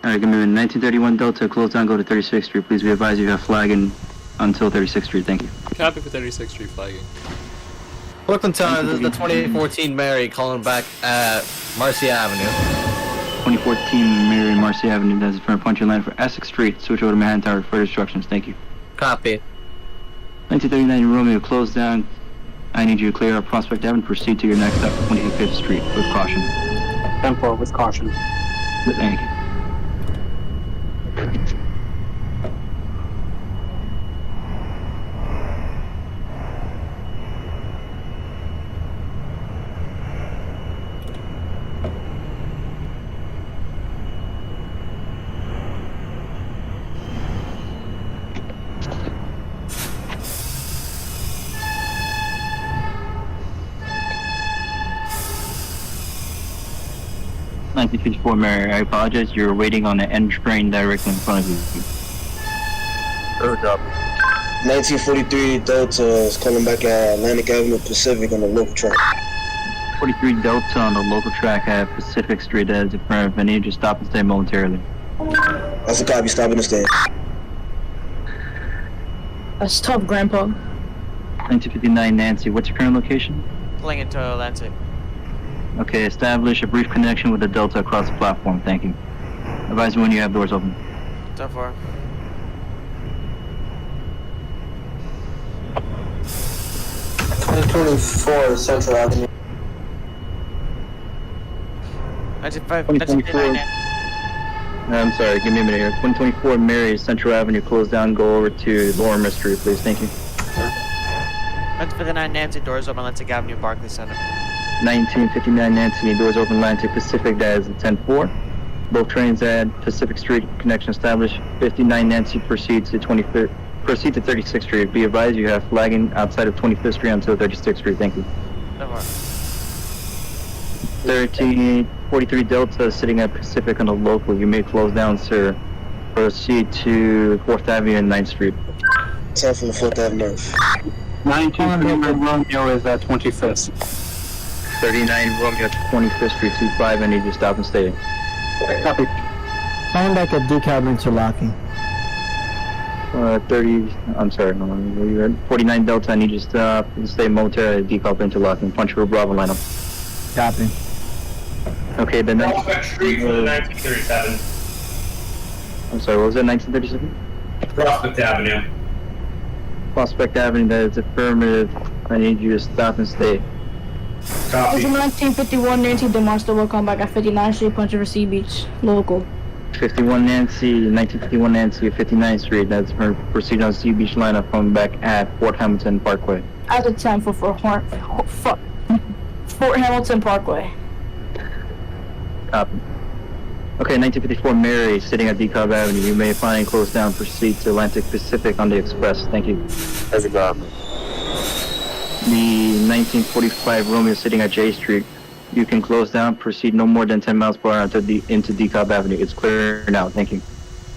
S11: Alright, give me a 1931 Delta, close down, go to 36th Street. Please be advised you have flagging until 36th Street, thank you.
S1: Copy for 36th Street flagging.
S10: Brooklyn Tower, this is the 2014 Mary calling back at Marcy Avenue.
S11: 2014 Mary Marcy Avenue, that's for punch your line for Essex Street. Switch over to Manhattan Tower for further instructions, thank you.
S10: Copy.
S11: 1939 Romeo, close down. I need you to clear up Prospect Avenue, proceed to your next stop, 25th Street, with caution.
S6: 10-4 with caution.
S11: Thank you. .1954 Mary, I apologize, you're waiting on the end train directly in front of you.
S8: Good job.
S5: 1943 Delta is calling back at Atlantic Avenue Pacific on the local track.
S11: 43 Delta on the local track at Pacific Street as affirmed. I need you to stop and stay momentarily.
S5: That's a copy, stopping and staying.
S7: That's tough, Grandpa.
S11: 1959 Nancy, what's your current location?
S12: Pulling into Atlantic.
S11: Okay, establish a brief connection with the Delta across the platform, thank you. Advise me when you have doors open.
S12: 10-4.
S5: Central Avenue.
S12: 1959.
S11: I'm sorry, give me a minute here. 124 Mary, Central Avenue, close down, go over to Lorimer Street, please, thank you.
S12: 1959 Nancy, doors open, Atlantic Avenue, Barclays Center.
S11: 1959 Nancy, doors open, Atlantic Pacific, that is the 10-4. Both trains at Pacific Street, connection established. 59 Nancy proceeds to 36th Street. Be advised you have flagging outside of 25th Street until 36th Street, thank you. 1343 Delta sitting at Pacific on the local. You may close down, sir. Proceed to 4th Avenue and 9th Street.
S5: 10 from the 4th Avenue.
S6: 1939 Romeo is at 25th.
S11: 39 Romeo, 25th Street, 25. I need you to stop and stay.
S6: Copy.
S13: Calling back at DCOP interlocking.
S11: 49 Delta, I need you to stop and stay momentarily at decouple interlocking. Punch for Bravo lineup.
S13: Copy.
S11: Okay, then.
S4: Prospect Street for the 1937.
S11: I'm sorry, what was that, 1937?
S4: Prospect Avenue.
S11: Prospect Avenue, that is affirmative. I need you to stop and stay.
S4: Copy.
S7: This is 1951 Nancy Demonster will come back at 59th Street, punch over Sea Beach, local.
S11: 51 Nancy, 1951 Nancy at 59th Street. That's her proceed on Sea Beach lineup from back at Fort Hamilton Parkway.
S7: At the 10 for Fort Hamilton Parkway.
S11: Copy. Okay, 1954 Mary, sitting at DeKalb Avenue. You may find closed down. Proceed to Atlantic Pacific on the Express. Thank you.
S8: As a job.
S11: The 1945 Romeo sitting at J Street. You can close down. Proceed no more than 10 miles per hour into DeKalb Avenue. It's clear now. Thank you.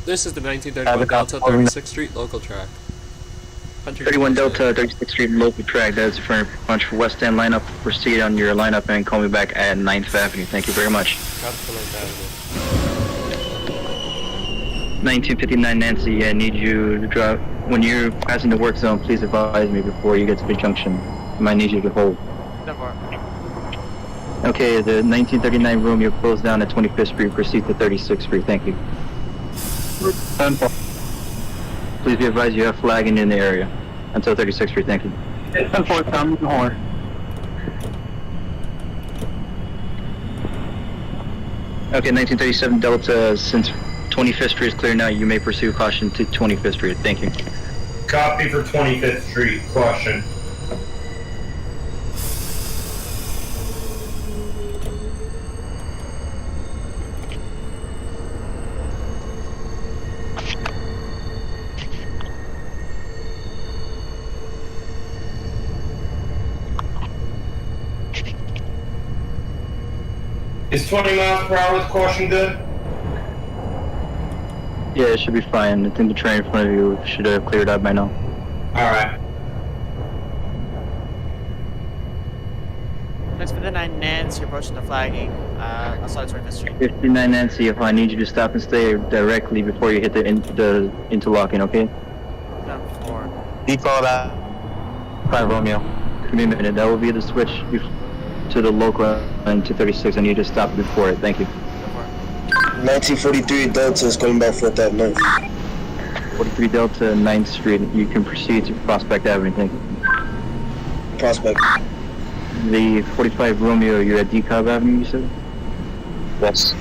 S1: This is the 1931 Delta 36th Street local track.
S11: 31 Delta 36th Street local track. That's for punch for West End lineup. Proceed on your lineup and call me back at 9th Avenue. Thank you very much. 1959 Nancy, I need you to drop. When you're passing the work zone, please advise me before you get to the junction. I might need you to hold. Okay, the 1939 Romeo closed down at 25th Street. Proceed to 36th Street. Thank you. Please be advised you have flagging in the area until 36th Street. Thank you.
S6: 10-4, sound the horn.
S11: Okay, 1937 Delta, since 25th Street is clear now, you may pursue caution to 25th Street. Thank you.
S4: Copy for 25th Street. Caution. Is 20 miles per hour with caution good?
S11: Yeah, it should be fine. I think the train in front of you should have cleared up by now.
S4: Alright.
S12: Next for the 9 Nancy, approaching the flagging. Outside 25th Street.
S11: 59 Nancy, if I need you to stop and stay directly before you hit the interlocking, okay?
S12: Down 4.
S9: Default out.
S11: 5 Romeo. Give me a minute. That will be the switch to the local and to 36. I need you to stop before it. Thank you.
S5: 1943 Delta is coming back 4th Avenue.
S11: 43 Delta, 9th Street. You can proceed to Prospect Avenue. Thank you.
S5: Prospect.
S11: The 45 Romeo, you're at DeKalb Avenue, you said?
S9: Yes.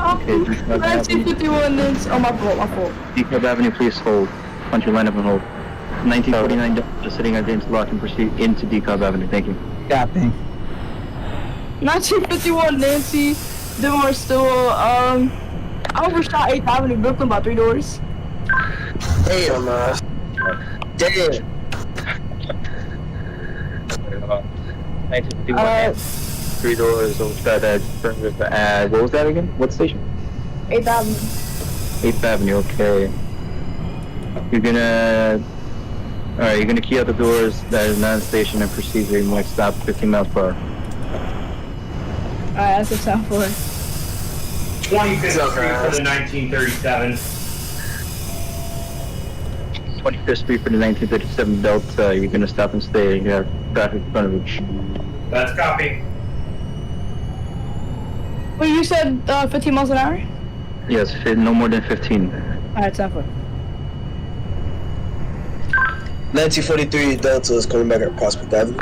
S11: Okay, DeKalb Avenue.
S7: 1951 is. Oh, my fault.
S11: DeKalb Avenue, please hold. Punch your line up and hold. 1949 Delta, sitting at the interlock and proceed into DeKalb Avenue. Thank you.
S13: Copy.
S7: 1951 Nancy. Them are still, I overshot 8th Avenue, Brooklyn by 3 doors.
S5: Damn, damn.
S11: 1951 3 doors, overshot that. What was that again? What station?
S7: 8th Avenue.
S11: 8th Avenue, okay. You're gonna... Alright, you're gonna key out the doors that is non-station and proceed to your next stop, 15 miles per hour.
S7: Alright, that's a sound for it.
S4: 25th Street for the 1937.
S11: 25th Street for the 1937 Delta, you're gonna stop and stay, you have traffic in front of you.
S4: That's copy.
S7: Wait, you said 15 miles an hour?
S11: Yes, no more than 15.
S7: Alright, sound for it.
S5: 1943 Delta is coming back at Prospect Avenue.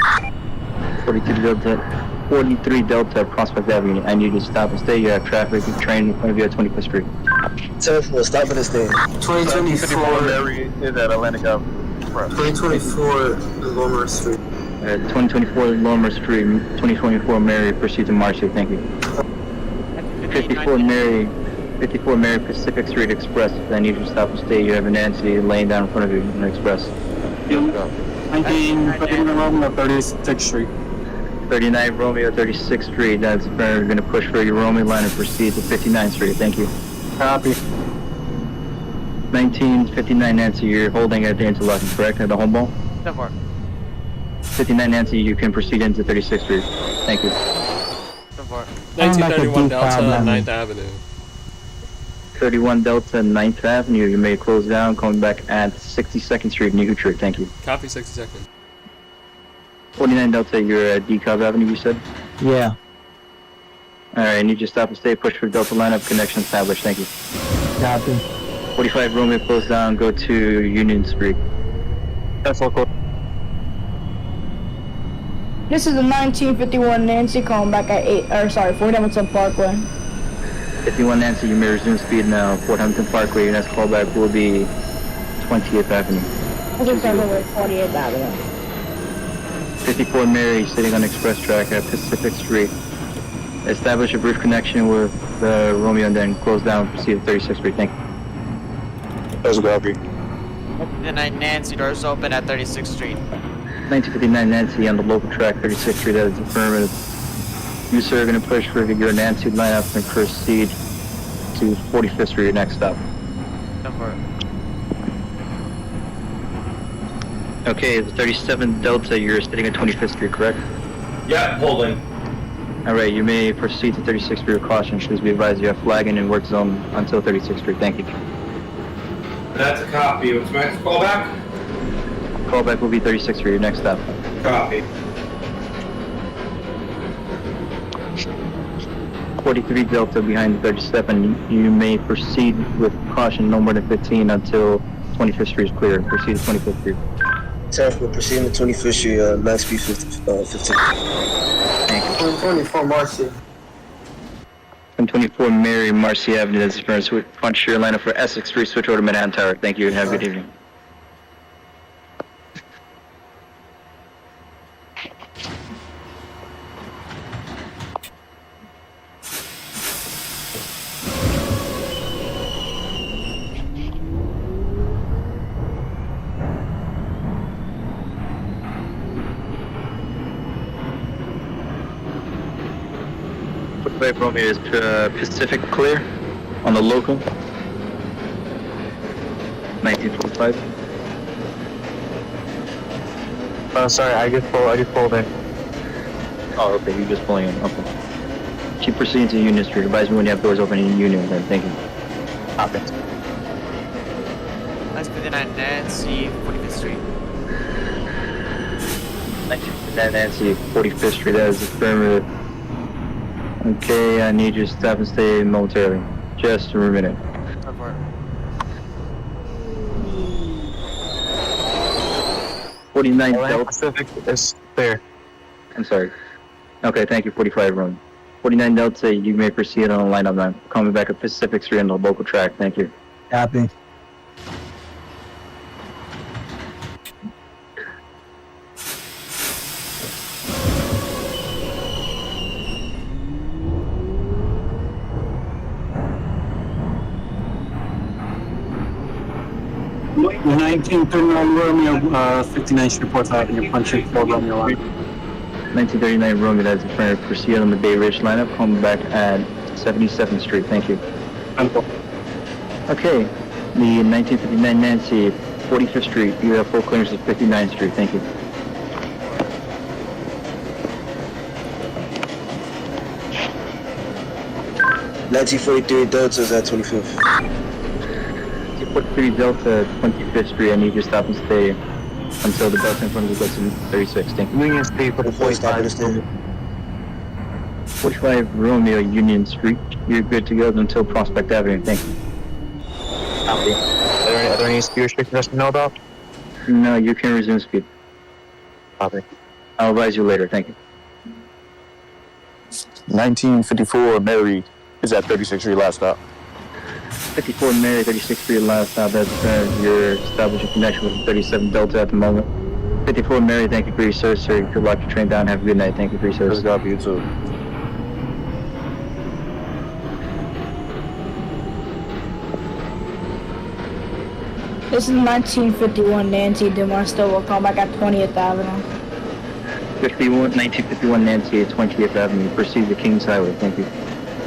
S11: 43 Delta, Prospect Avenue. I need you to stop and stay. You have traffic, train in front of you at 25th Street.
S5: 10-4, stop at this thing.
S8: 2024 Mary is at Atlantic Avenue.
S2: 2024 Lorimer Street.
S11: 2024 Lorimer Street, 2024 Mary, proceed to Marcy. Thank you. 54 Mary Pacific Street Express. I need you to stop and stay. You have a Nancy laying down in front of you in the Express.
S6: 1951 Romeo, 36th Street.
S11: 39 Romeo, 36th Street. That's we're going to push for your Romeo line and proceed to 59th Street. Thank you.
S6: Copy.
S11: 1959 Nancy, you're holding at the interlocking, correct? At the home ball?
S12: Down 4.
S11: 59 Nancy, you can proceed into 36th Street. Thank you.
S12: Down 4.
S1: 1931 Delta, 9th Avenue.
S11: 31 Delta, 9th Avenue. You may close down, coming back at 62nd Street, New Utrecht. Thank you.
S1: Copy 62nd.
S11: 49 Delta, you're at DeKalb Avenue, you said?
S13: Yeah.
S11: Alright, I need you to stop and stay. Push for Delta lineup, connection established. Thank you.
S13: Copy.
S11: 45 Romeo, close down, go to Union Street.
S9: That's all cool.
S7: This is a 1951 Nancy calling back at 4 Hamilton Parkway.
S11: 51 Nancy, you may resume speed now. Fort Hampton Parkway, your next callback will be 20th Avenue.
S7: Okay, so we're 48th Avenue.
S11: 54 Mary, sitting on express track at Pacific Street. Establish a brief connection with Romeo and then close down, proceed to 36th Street. Thank you.
S8: That's copy.
S12: The 9 Nancy, doors open at 36th Street.
S11: 1959 Nancy on the local track, 36th Street, that is affirmative. You, sir, are going to push for your Nancy lineup and proceed to 45th Street, your next stop.
S12: Down 4.
S11: Okay, the 37 Delta, you're sitting at 25th Street, correct?
S4: Yep, holding.
S11: Alright, you may proceed to 36th Street with caution. Please be advised you have flagging and work zone until 36th Street. Thank you.
S4: That's a copy. What's my next callback?
S11: Callback will be 36th Street, your next stop.
S4: Copy.
S11: 43 Delta behind the 37. You may proceed with caution no more than 15 until 25th Street is clear. Proceed to 25th Street.
S5: 10-4, proceeding to 25th Street, max speed 15.
S11: Thank you.
S2: 24 Marcy.
S11: 124 Mary Marcy Avenue, that's affirmative. Punch your lineup for Essex Street, switch over to Manhattan Tower. Thank you and have a good evening. Romeo is Pacific clear on the local. 1945.
S9: Sorry, I just pulled in.
S11: Oh, okay, you're just pulling in. Okay. Keep proceeding to Union Street. Advise me when you have doors open in Union. Then, thank you.
S9: Copy.
S12: That's 59 Nancy, 45th Street.
S11: 1959 Nancy, 45th Street. That is affirmative. Okay, I need you to stop and stay momentarily. Just for a minute.
S12: Go for it.
S11: 49
S9: Atlantic
S11: Delta.
S9: Pacific is clear.
S11: I'm sorry. Okay, thank you. 45 room. 49 Delta, you may proceed on the lineup now. Coming back at Pacific Street on the local track. Thank you.
S13: Copy.
S6: The 1939 Romeo, 59 Street, 4th Avenue, punching 4 Romeo line.
S11: 1939 Romeo, that's affirmative. Proceed on the Bay Ridge lineup. Coming back at 77th Street. Thank you. Okay, the 1959 Nancy, 45th Street. You have full clearance at 59th Street. Thank you.
S5: $1943 Delta is at 25th.
S11: 43 Delta, 25th Street. I need you to stop and stay until the bus in front of you gets to 36. Thank you.
S9: Union Street for the 45.
S11: 45 Romeo, Union Street. You're good to go until Prospect Avenue. Thank you.
S9: Copy. Are there any speed restrictions to know about?
S11: No, you can resume speed.
S9: Copy.
S11: I'll advise you later. Thank you.
S8: 1954 Mary is at 36th Street last stop.
S11: 54 Mary, 36th Street, last stop. That's you're establishing connection with 37 Delta at the moment. 54 Mary, thank you for your service, sir. Good luck your train down. Have a good night. Thank you for your service.
S8: Good job, you too.
S7: This is 1951 Nancy DeMarsto will call back at 20th Avenue.
S11: 1951 Nancy at 20th Avenue. Proceed to Kings Highway. Thank you.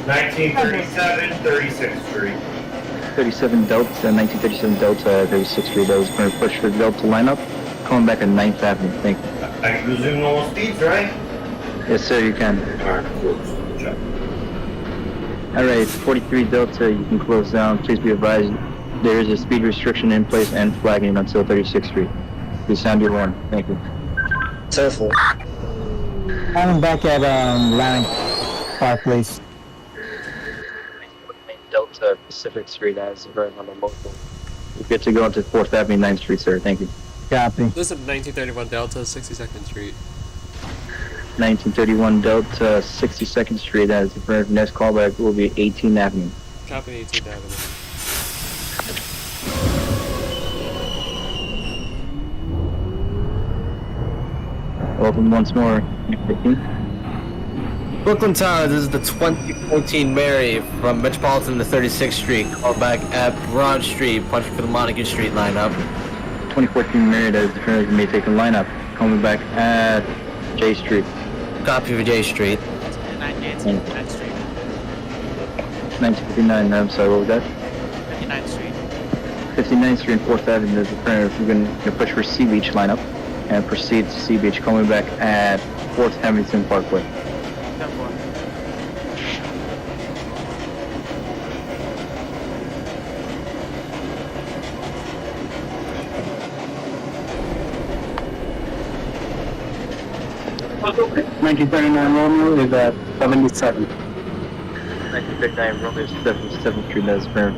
S4: 1937, 36th Street.
S11: 37 Delta, 1937 Delta, 36th Street. That was going to push for Delta lineup. Coming back at 9th Avenue. Thank you.
S4: I can resume normal speeds, right?
S11: Yes, sir, you can.
S4: Alright, cool. Check.
S11: Alright, 43 Delta, you can close down. Please be advised, there is a speed restriction in place and flagging until 36th Street. Please sound your horn. Thank you.
S5: 10-4.
S13: I'm back at Lanning Park Place.
S11: Delta Pacific Street as very on the local. You're good to go into 4th Avenue, 9th Street, sir. Thank you.
S13: Copy.
S1: This is 1931 Delta, 62nd Street.
S11: 1931 Delta, 62nd Street as the next callback will be 18th Avenue.
S1: Copy 18th Avenue.
S11: Welcome once more.
S10: Brooklyn Tower, this is the 2014 Mary from Metropolitan to 36th Street. Call back at Broad Street, punching for the Montague Street lineup.
S11: 2014 Mary, that is the current may take a lineup. Coming back at J Street.
S10: Copy for J Street.
S12: 59 Nancy, 59th Street.
S11: 1959, I'm sorry, what was that?
S12: 59th Street.
S11: 59th Street and 4th Avenue is the current. We're going to push for Sea Beach lineup and proceed to Sea Beach. Coming back at 4th Hamilton Parkway.
S12: 10-4.
S6: Okay. 1939 Romeo is at 77.
S11: 1959 Romeo 77th Street, that is current.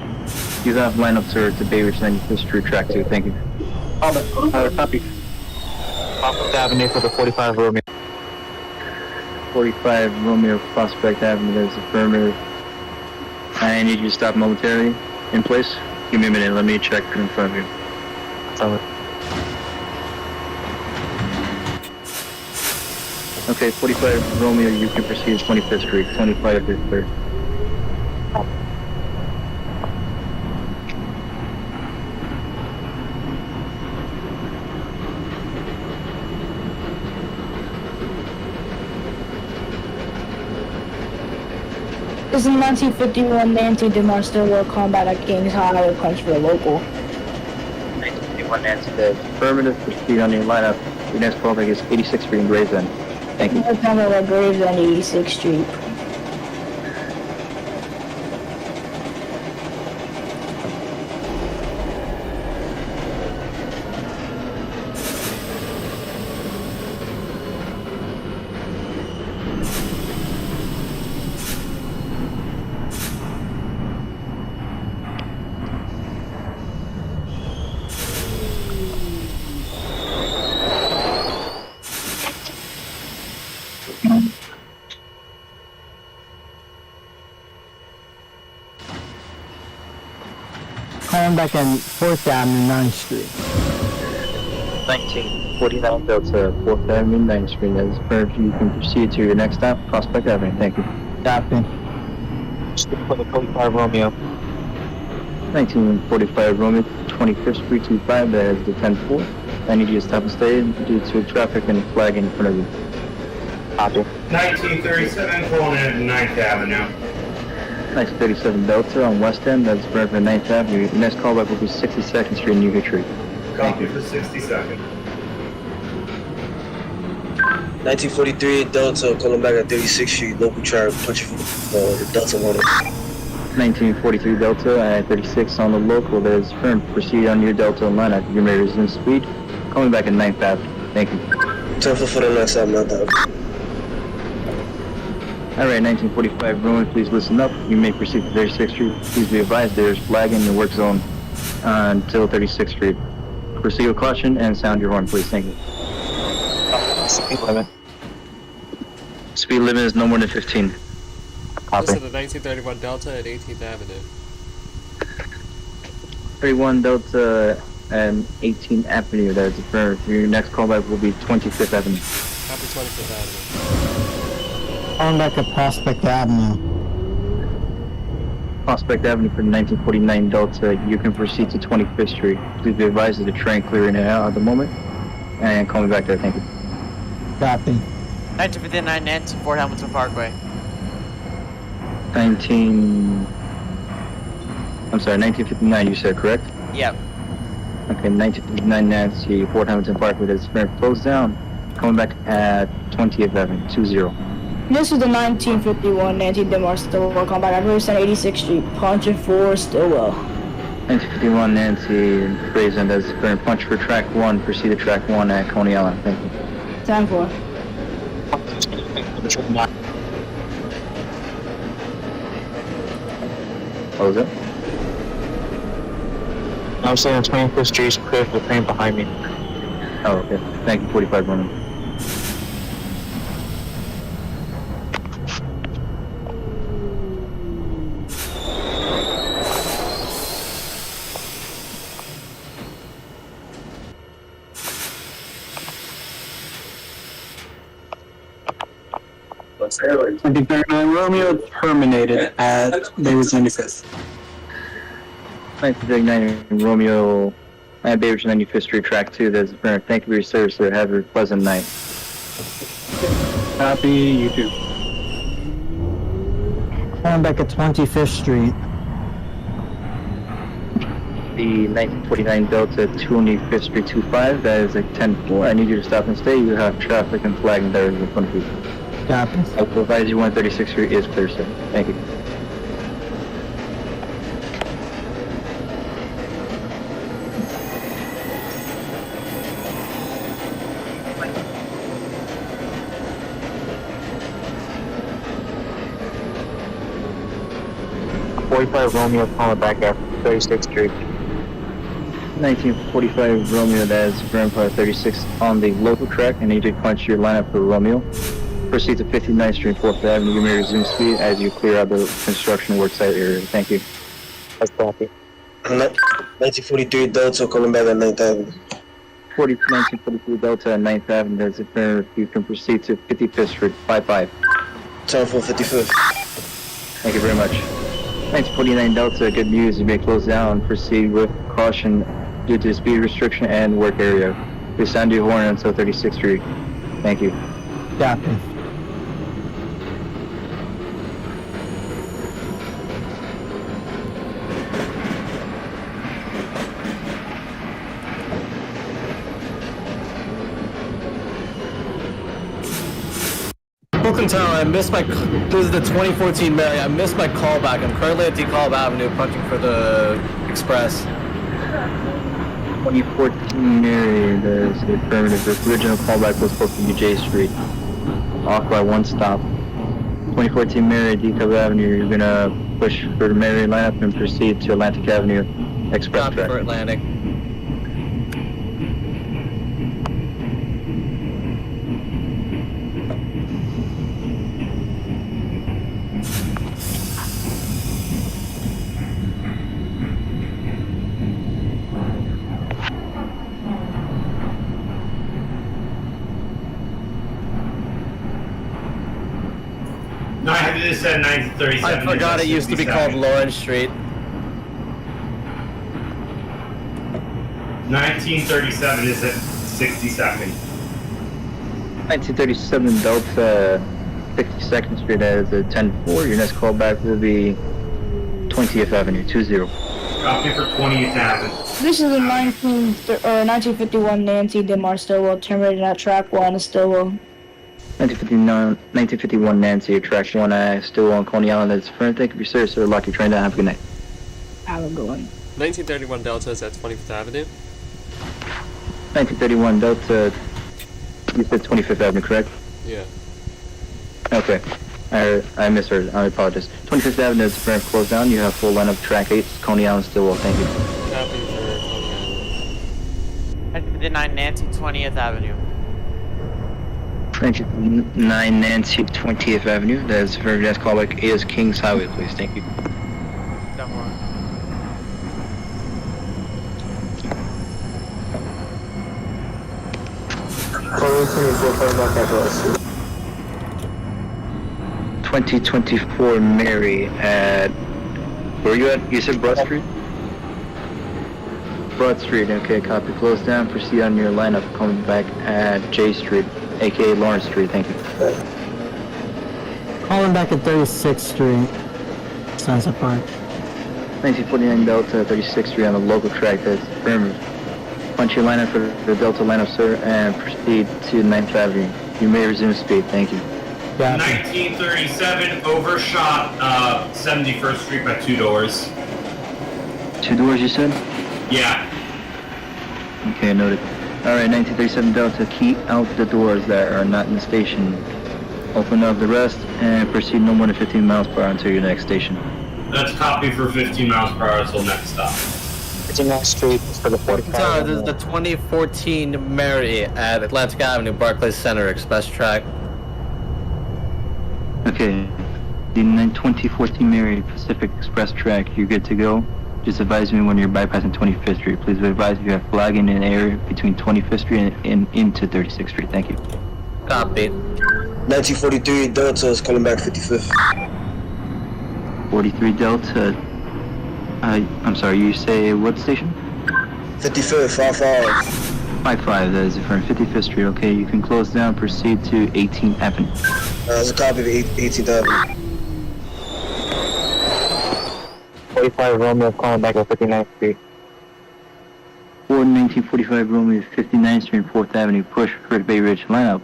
S11: You have lineup, sir, to Bay Ridge 95th Street, track 2. Thank you.
S6: Copy.
S9: Prospect Avenue for the 45 Romeo.
S11: 45 Romeo Prospect Avenue, that is affirmative. I need you to stop momentarily in place. Give me a minute, let me check in front of you.
S9: Solid.
S11: Okay, 45 Romeo, you can proceed 25th Street, 25 is clear.
S7: This is 1951 Nancy DeMar Stillwell combat at Kings Highway punch for a local.
S11: 1951 Nancy says, affirmative, proceed on your lineup. Your next callback is 86th Street in Gravesend. Thank you.
S7: North Pamela Graves on 86th Street.
S13: Calling back on 4th Avenue, 9th Street.
S11: 1949 Delta, 4th Avenue, 9th Street. As per, you can proceed to your next stop, Prospect Avenue. Thank you.
S13: Copy.
S9: For the 45 Romeo.
S11: 1945 Romeo, 25th Street, 25, that is the 10-4. I need you to stop and stay due to traffic and flag in front of you.
S9: Copy.
S4: 1937 calling in at 9th Avenue.
S11: 1937 Delta on West End, that's for 9th Avenue. Your next callback will be 62nd Street, New Hitchery.
S4: Copy for 62nd.
S5: 1943 Delta, calling back at 36th Street, local traffic, punching for the Delta 1.
S11: 1943 Delta at 36 on the local, that is firm. Proceed on your Delta lineup. You may resume speed. Calling back at 9th Ave. Thank you.
S5: Turn for the left side, not that.
S11: Alright, 1945 Roman, please listen up. You may proceed to 36th Street. Please be advised there is flagging in the work zone until 36th Street. Proceed with caution and sound your horn, please. Thank you.
S9: Speed limit.
S11: Speed limit is no more than 15.
S9: Copy.
S1: This is the 1931 Delta at 18th Avenue.
S11: 31 Delta and 18th Avenue, that is affirmed. Your next callback will be 25th Avenue.
S1: Copy 25th Avenue.
S13: Calling back at Prospect Avenue.
S11: Prospect Avenue for the 1949 Delta, you can proceed to 25th Street. Please be advised of the train clearing it out at the moment. And call me back there, thank you.
S13: Copy.
S12: 1959 Nancy, Fort Hamilton Parkway.
S11: 1959 you said, correct?
S12: Yep.
S11: Okay, 1959 Nancy, Fort Hamilton Parkway, that's been closed down. Coming back at 20th Avenue, 20.
S7: This is the 1951 Nancy DeMar Stillwell combat at 86th Street punching for Stillwell.
S11: 1951 Nancy, Gravesend, that's been punch for track 1. Proceed to track 1 at Coney Island, thank you.
S7: 10-4.
S11: What was it?
S9: I'm saying 25th Street is clear for the train behind me.
S11: Oh, okay. Thank you, 45 Roman.
S5: What's that?
S6: 1939 Romeo terminated at Davis 95th.
S11: 1939 Romeo at Baywatch 95th Street, track 2. That's affirmed. Thank you for your service, sir. Have a pleasant night.
S6: Copy, you too.
S13: Calling back at 25th Street.
S11: The 1949 Delta 225th Street 25, that is a 10-4. I need you to stop and stay. You have traffic and flagging there in front of you.
S13: Copy.
S11: I will advise you 136th Street is clear, sir. Thank you.
S9: Romeo calling back at 36th Street.
S11: 1945 Romeo, that is Grandpa 36 on the local track. I need you to punch your lineup for Romeo. Proceed to 59th Street, 4th Avenue. You may resume speed as you clear out the construction work site area. Thank you.
S9: That's copy.
S5: 1943 Delta calling back at 9th Avenue.
S11: 1943 Delta and 9th Avenue. That's if you can proceed to 55th Street, 55.
S5: Time for 55th.
S11: Thank you very much. 1949 Delta, good news. You may close down. Proceed with caution due to speed restriction and work area. Please sound your horn until 36th Street. Thank you.
S13: Copy.
S10: Brooklyn Tower, I missed my. This is the 2014 Mary. I missed my callback. I'm currently at DeKalb Avenue, punching for the Express.
S11: 2014 Mary, there's the affirmative. The original callback was supposed to be J Street. Off by one stop. 2014 Mary, DeKalb Avenue. You're gonna push for the Mary lineup and proceed to Atlantic Avenue Express
S10: Copy
S11: track.
S10: for Atlantic.
S4: No, I had to say 1937.
S10: I forgot it used to be called Lawrence Street.
S4: 1937 is at 62nd.
S11: 1937 Delta 52nd Street as a 10-4. Your next callback will be 20th Avenue, 20.
S4: Copy for 20th Avenue.
S7: This is a 1951 Nancy DeMar Stillwell terminated at track 1 Stillwell.
S11: 1951 Nancy, track 1, still on Coney Island. That's front. Thank you, sir. So lucky train down. Have a good night.
S7: Have a good one.
S1: 1931 Delta is at 25th Avenue.
S11: 1931 Delta, you said 25th Avenue, correct?
S1: Yeah.
S11: Okay. I misheard. I apologize. 25th Avenue is front closed down. You have full lineup track 8, Coney Island, Stillwell. Thank you.
S1: Copy for Coney Island.
S12: 59 Nancy, 20th Avenue.
S11: 9 Nancy, 20th Avenue. That's for next callback is Kings Highway, please. Thank you.
S12: Don't worry.
S5: Calling 24 calling back at Broad Street.
S11: 2024 Mary at... Where are you at? You said Broad Street? Broad Street, okay, copy. Close down. Proceed on your lineup. Coming back at J Street, aka Lawrence Street. Thank you.
S13: Calling back at 36th Street, Sunset Park.
S11: 1949 Delta, 36th Street on the local track. That's affirmative. Punch your lineup for the Delta lineup, sir, and proceed to 9th Avenue. You may resume speed. Thank you.
S4: 1937 overshot 71st Street by 2 doors.
S11: 2 doors, you said?
S4: Yeah.
S11: Okay, noted. Alright, 1937 Delta, keep out the doors that are not in the station. Open up the rest and proceed no more than 15 miles per hour until your next station.
S4: That's copy for 15 miles per hour until next stop.
S9: 59th Street for the 45.
S10: So this is the 2014 Mary at Atlantic Avenue, Barclays Center, Express track.
S11: Okay, the 2014 Mary Pacific Express track, you're good to go. Just advise me when you're bypassing 25th Street. Please advise if you have flagging in an area between 25th Street and into 36th Street. Thank you.
S10: Copy.
S5: 1943 Delta is calling back 55th.
S11: 43 Delta. I'm sorry, you say what station?
S5: 55th, 55.
S11: 55, that is from 55th Street. Okay, you can close down, proceed to 18th Avenue.
S5: There's a copy of 18th Avenue.
S9: 45 Romeo calling back at 59th Street.
S11: 1945 Romeo, 59th Street, 4th Avenue. Push for Bay Ridge lineup.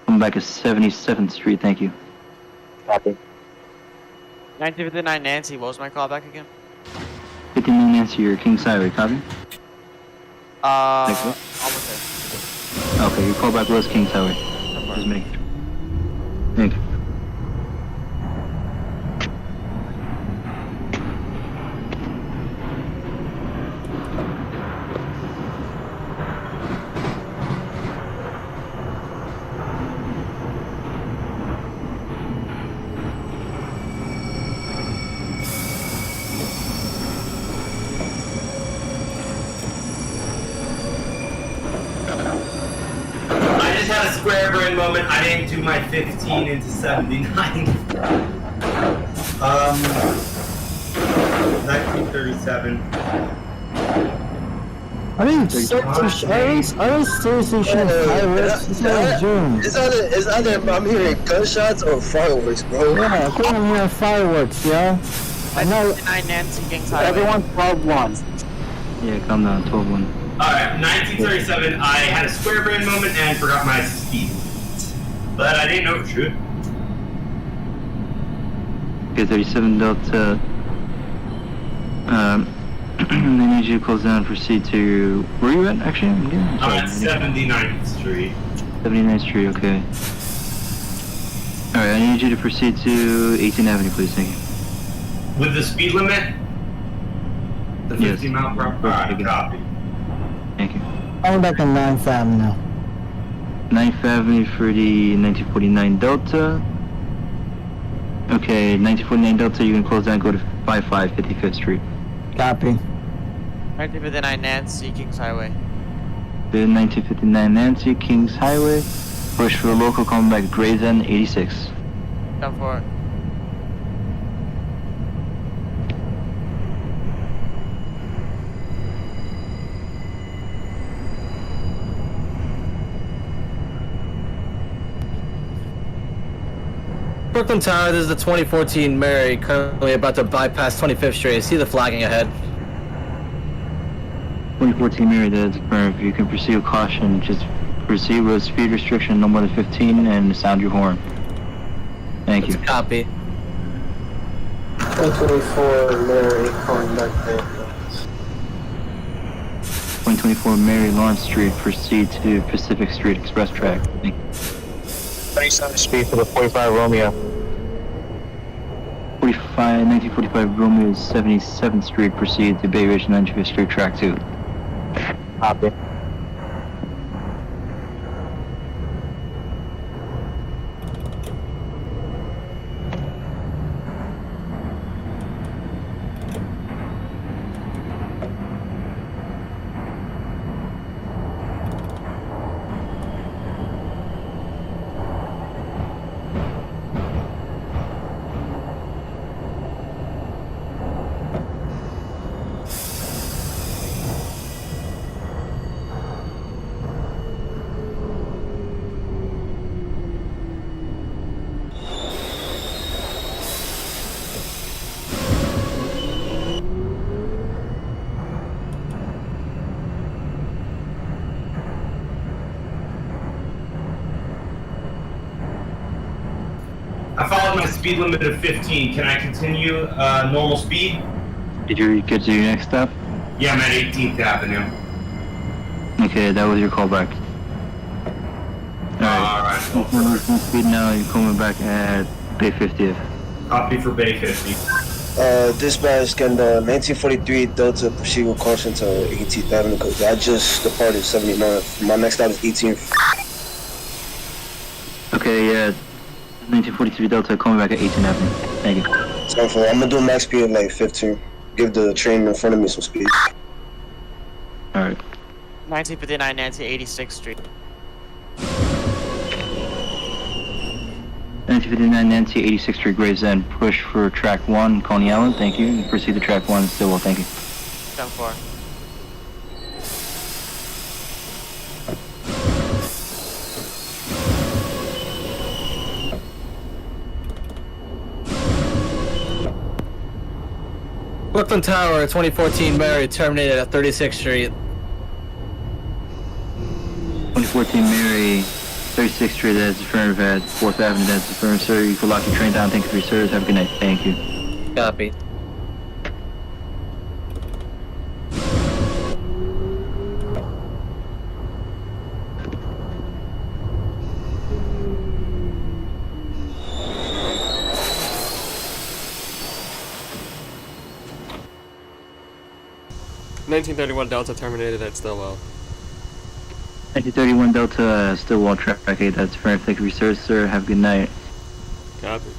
S11: Come back at 77th Street. Thank you.
S9: Copy.
S12: 1959 Nancy, what was my callback again?
S11: 59 Nancy, your Kings Highway. Copy?
S12: Almost there.
S11: Okay, your callback was Kings Highway. Just making sure. Thank you.
S4: square brain moment. I didn't do my 15 into 79. 1937.
S13: Are they seriously shooting fireworks? It's not June.
S5: It's either I'm hearing gunshots or fireworks, bro.
S13: Yeah, I think I'm hearing fireworks, yo. I know.
S12: 59 Nancy Kings Highway.
S13: Everyone 12-1.
S11: Yeah, calm down, 12-1.
S4: Alright, 1937, I had a square brain moment and forgot my speed. But I didn't know for sure.
S11: Okay, 37 Delta. I need you to close down and proceed to... Where are you at, actually?
S4: I'm at 79th Street.
S11: 79th Street, okay. Alright, I need you to proceed to 18th Avenue, please, thank you.
S4: With the speed limit? The 50 mile per hour? Alright, copy.
S11: Thank you.
S13: I'm back on 9th Avenue.
S11: 9th Avenue for the 1949 Delta. Okay, 1949 Delta, you can close down and go to 55 55th Street.
S13: Copy.
S12: 1959 Nancy Kings Highway.
S11: The 1959 Nancy Kings Highway. Push for a local coming back Gray's End 86.
S12: Come for it.
S10: Brooklyn Tower, this is the 2014 Mary, currently about to bypass 25th Street. I see the flagging ahead.
S11: 2014 Mary, that's affirmed. If you can proceed with caution, just proceed with speed restriction no more than 15 and sound your horn. Thank you.
S10: Copy.
S5: 124 Mary, calling back there.
S11: 2024 Mary Lawrence Street, proceed to Pacific Street Express track. Thank you.
S9: 27th Street for the 45 Romeo.
S11: 1945 Romeo 77th Street, proceed to Bay Ridge 95th Street track 2.
S9: Copy.
S4: I followed my speed limit of 15. Can I continue normal speed?
S11: Did you get to your next stop?
S4: Yeah, I'm at 18th Avenue.
S11: Okay, that was your callback.
S4: Alright.
S11: Full speed now, you're coming back at Bay 50th.
S4: Copy for Bay 50.
S5: Dispatch, can the 1943 Delta proceed with caution to 18th Avenue? Because I just departed 79th. My next stop is 18th.
S11: Okay, yeah. 1943 Delta coming back at 18th Avenue. Thank you.
S5: So I'm gonna do max speed at like 15. Give the train in front of me some speed.
S11: Alright.
S12: 1959 Nancy 86th Street.
S11: 1959 Nancy 86th Street, Gravesend. Push for track 1, Coney Island. Thank you. Proceed to track 1, Stillwell. Thank you.
S12: Come for it.
S10: Brooklyn Tower, 2014 Mary, terminated at 36th Street.
S11: 2014 Mary, 36th Street, that's affirmative at 4th Avenue, that's affirmative, sir. You can lock your train down. Thank you for your service. Have a good night. Thank you.
S10: Copy.
S1: $1931 Delta terminated at Stillwell.
S11: 1931 Delta, Stillwell track 8, that's affirmative. Thank you for your service, sir. Have a good night.
S1: Copy.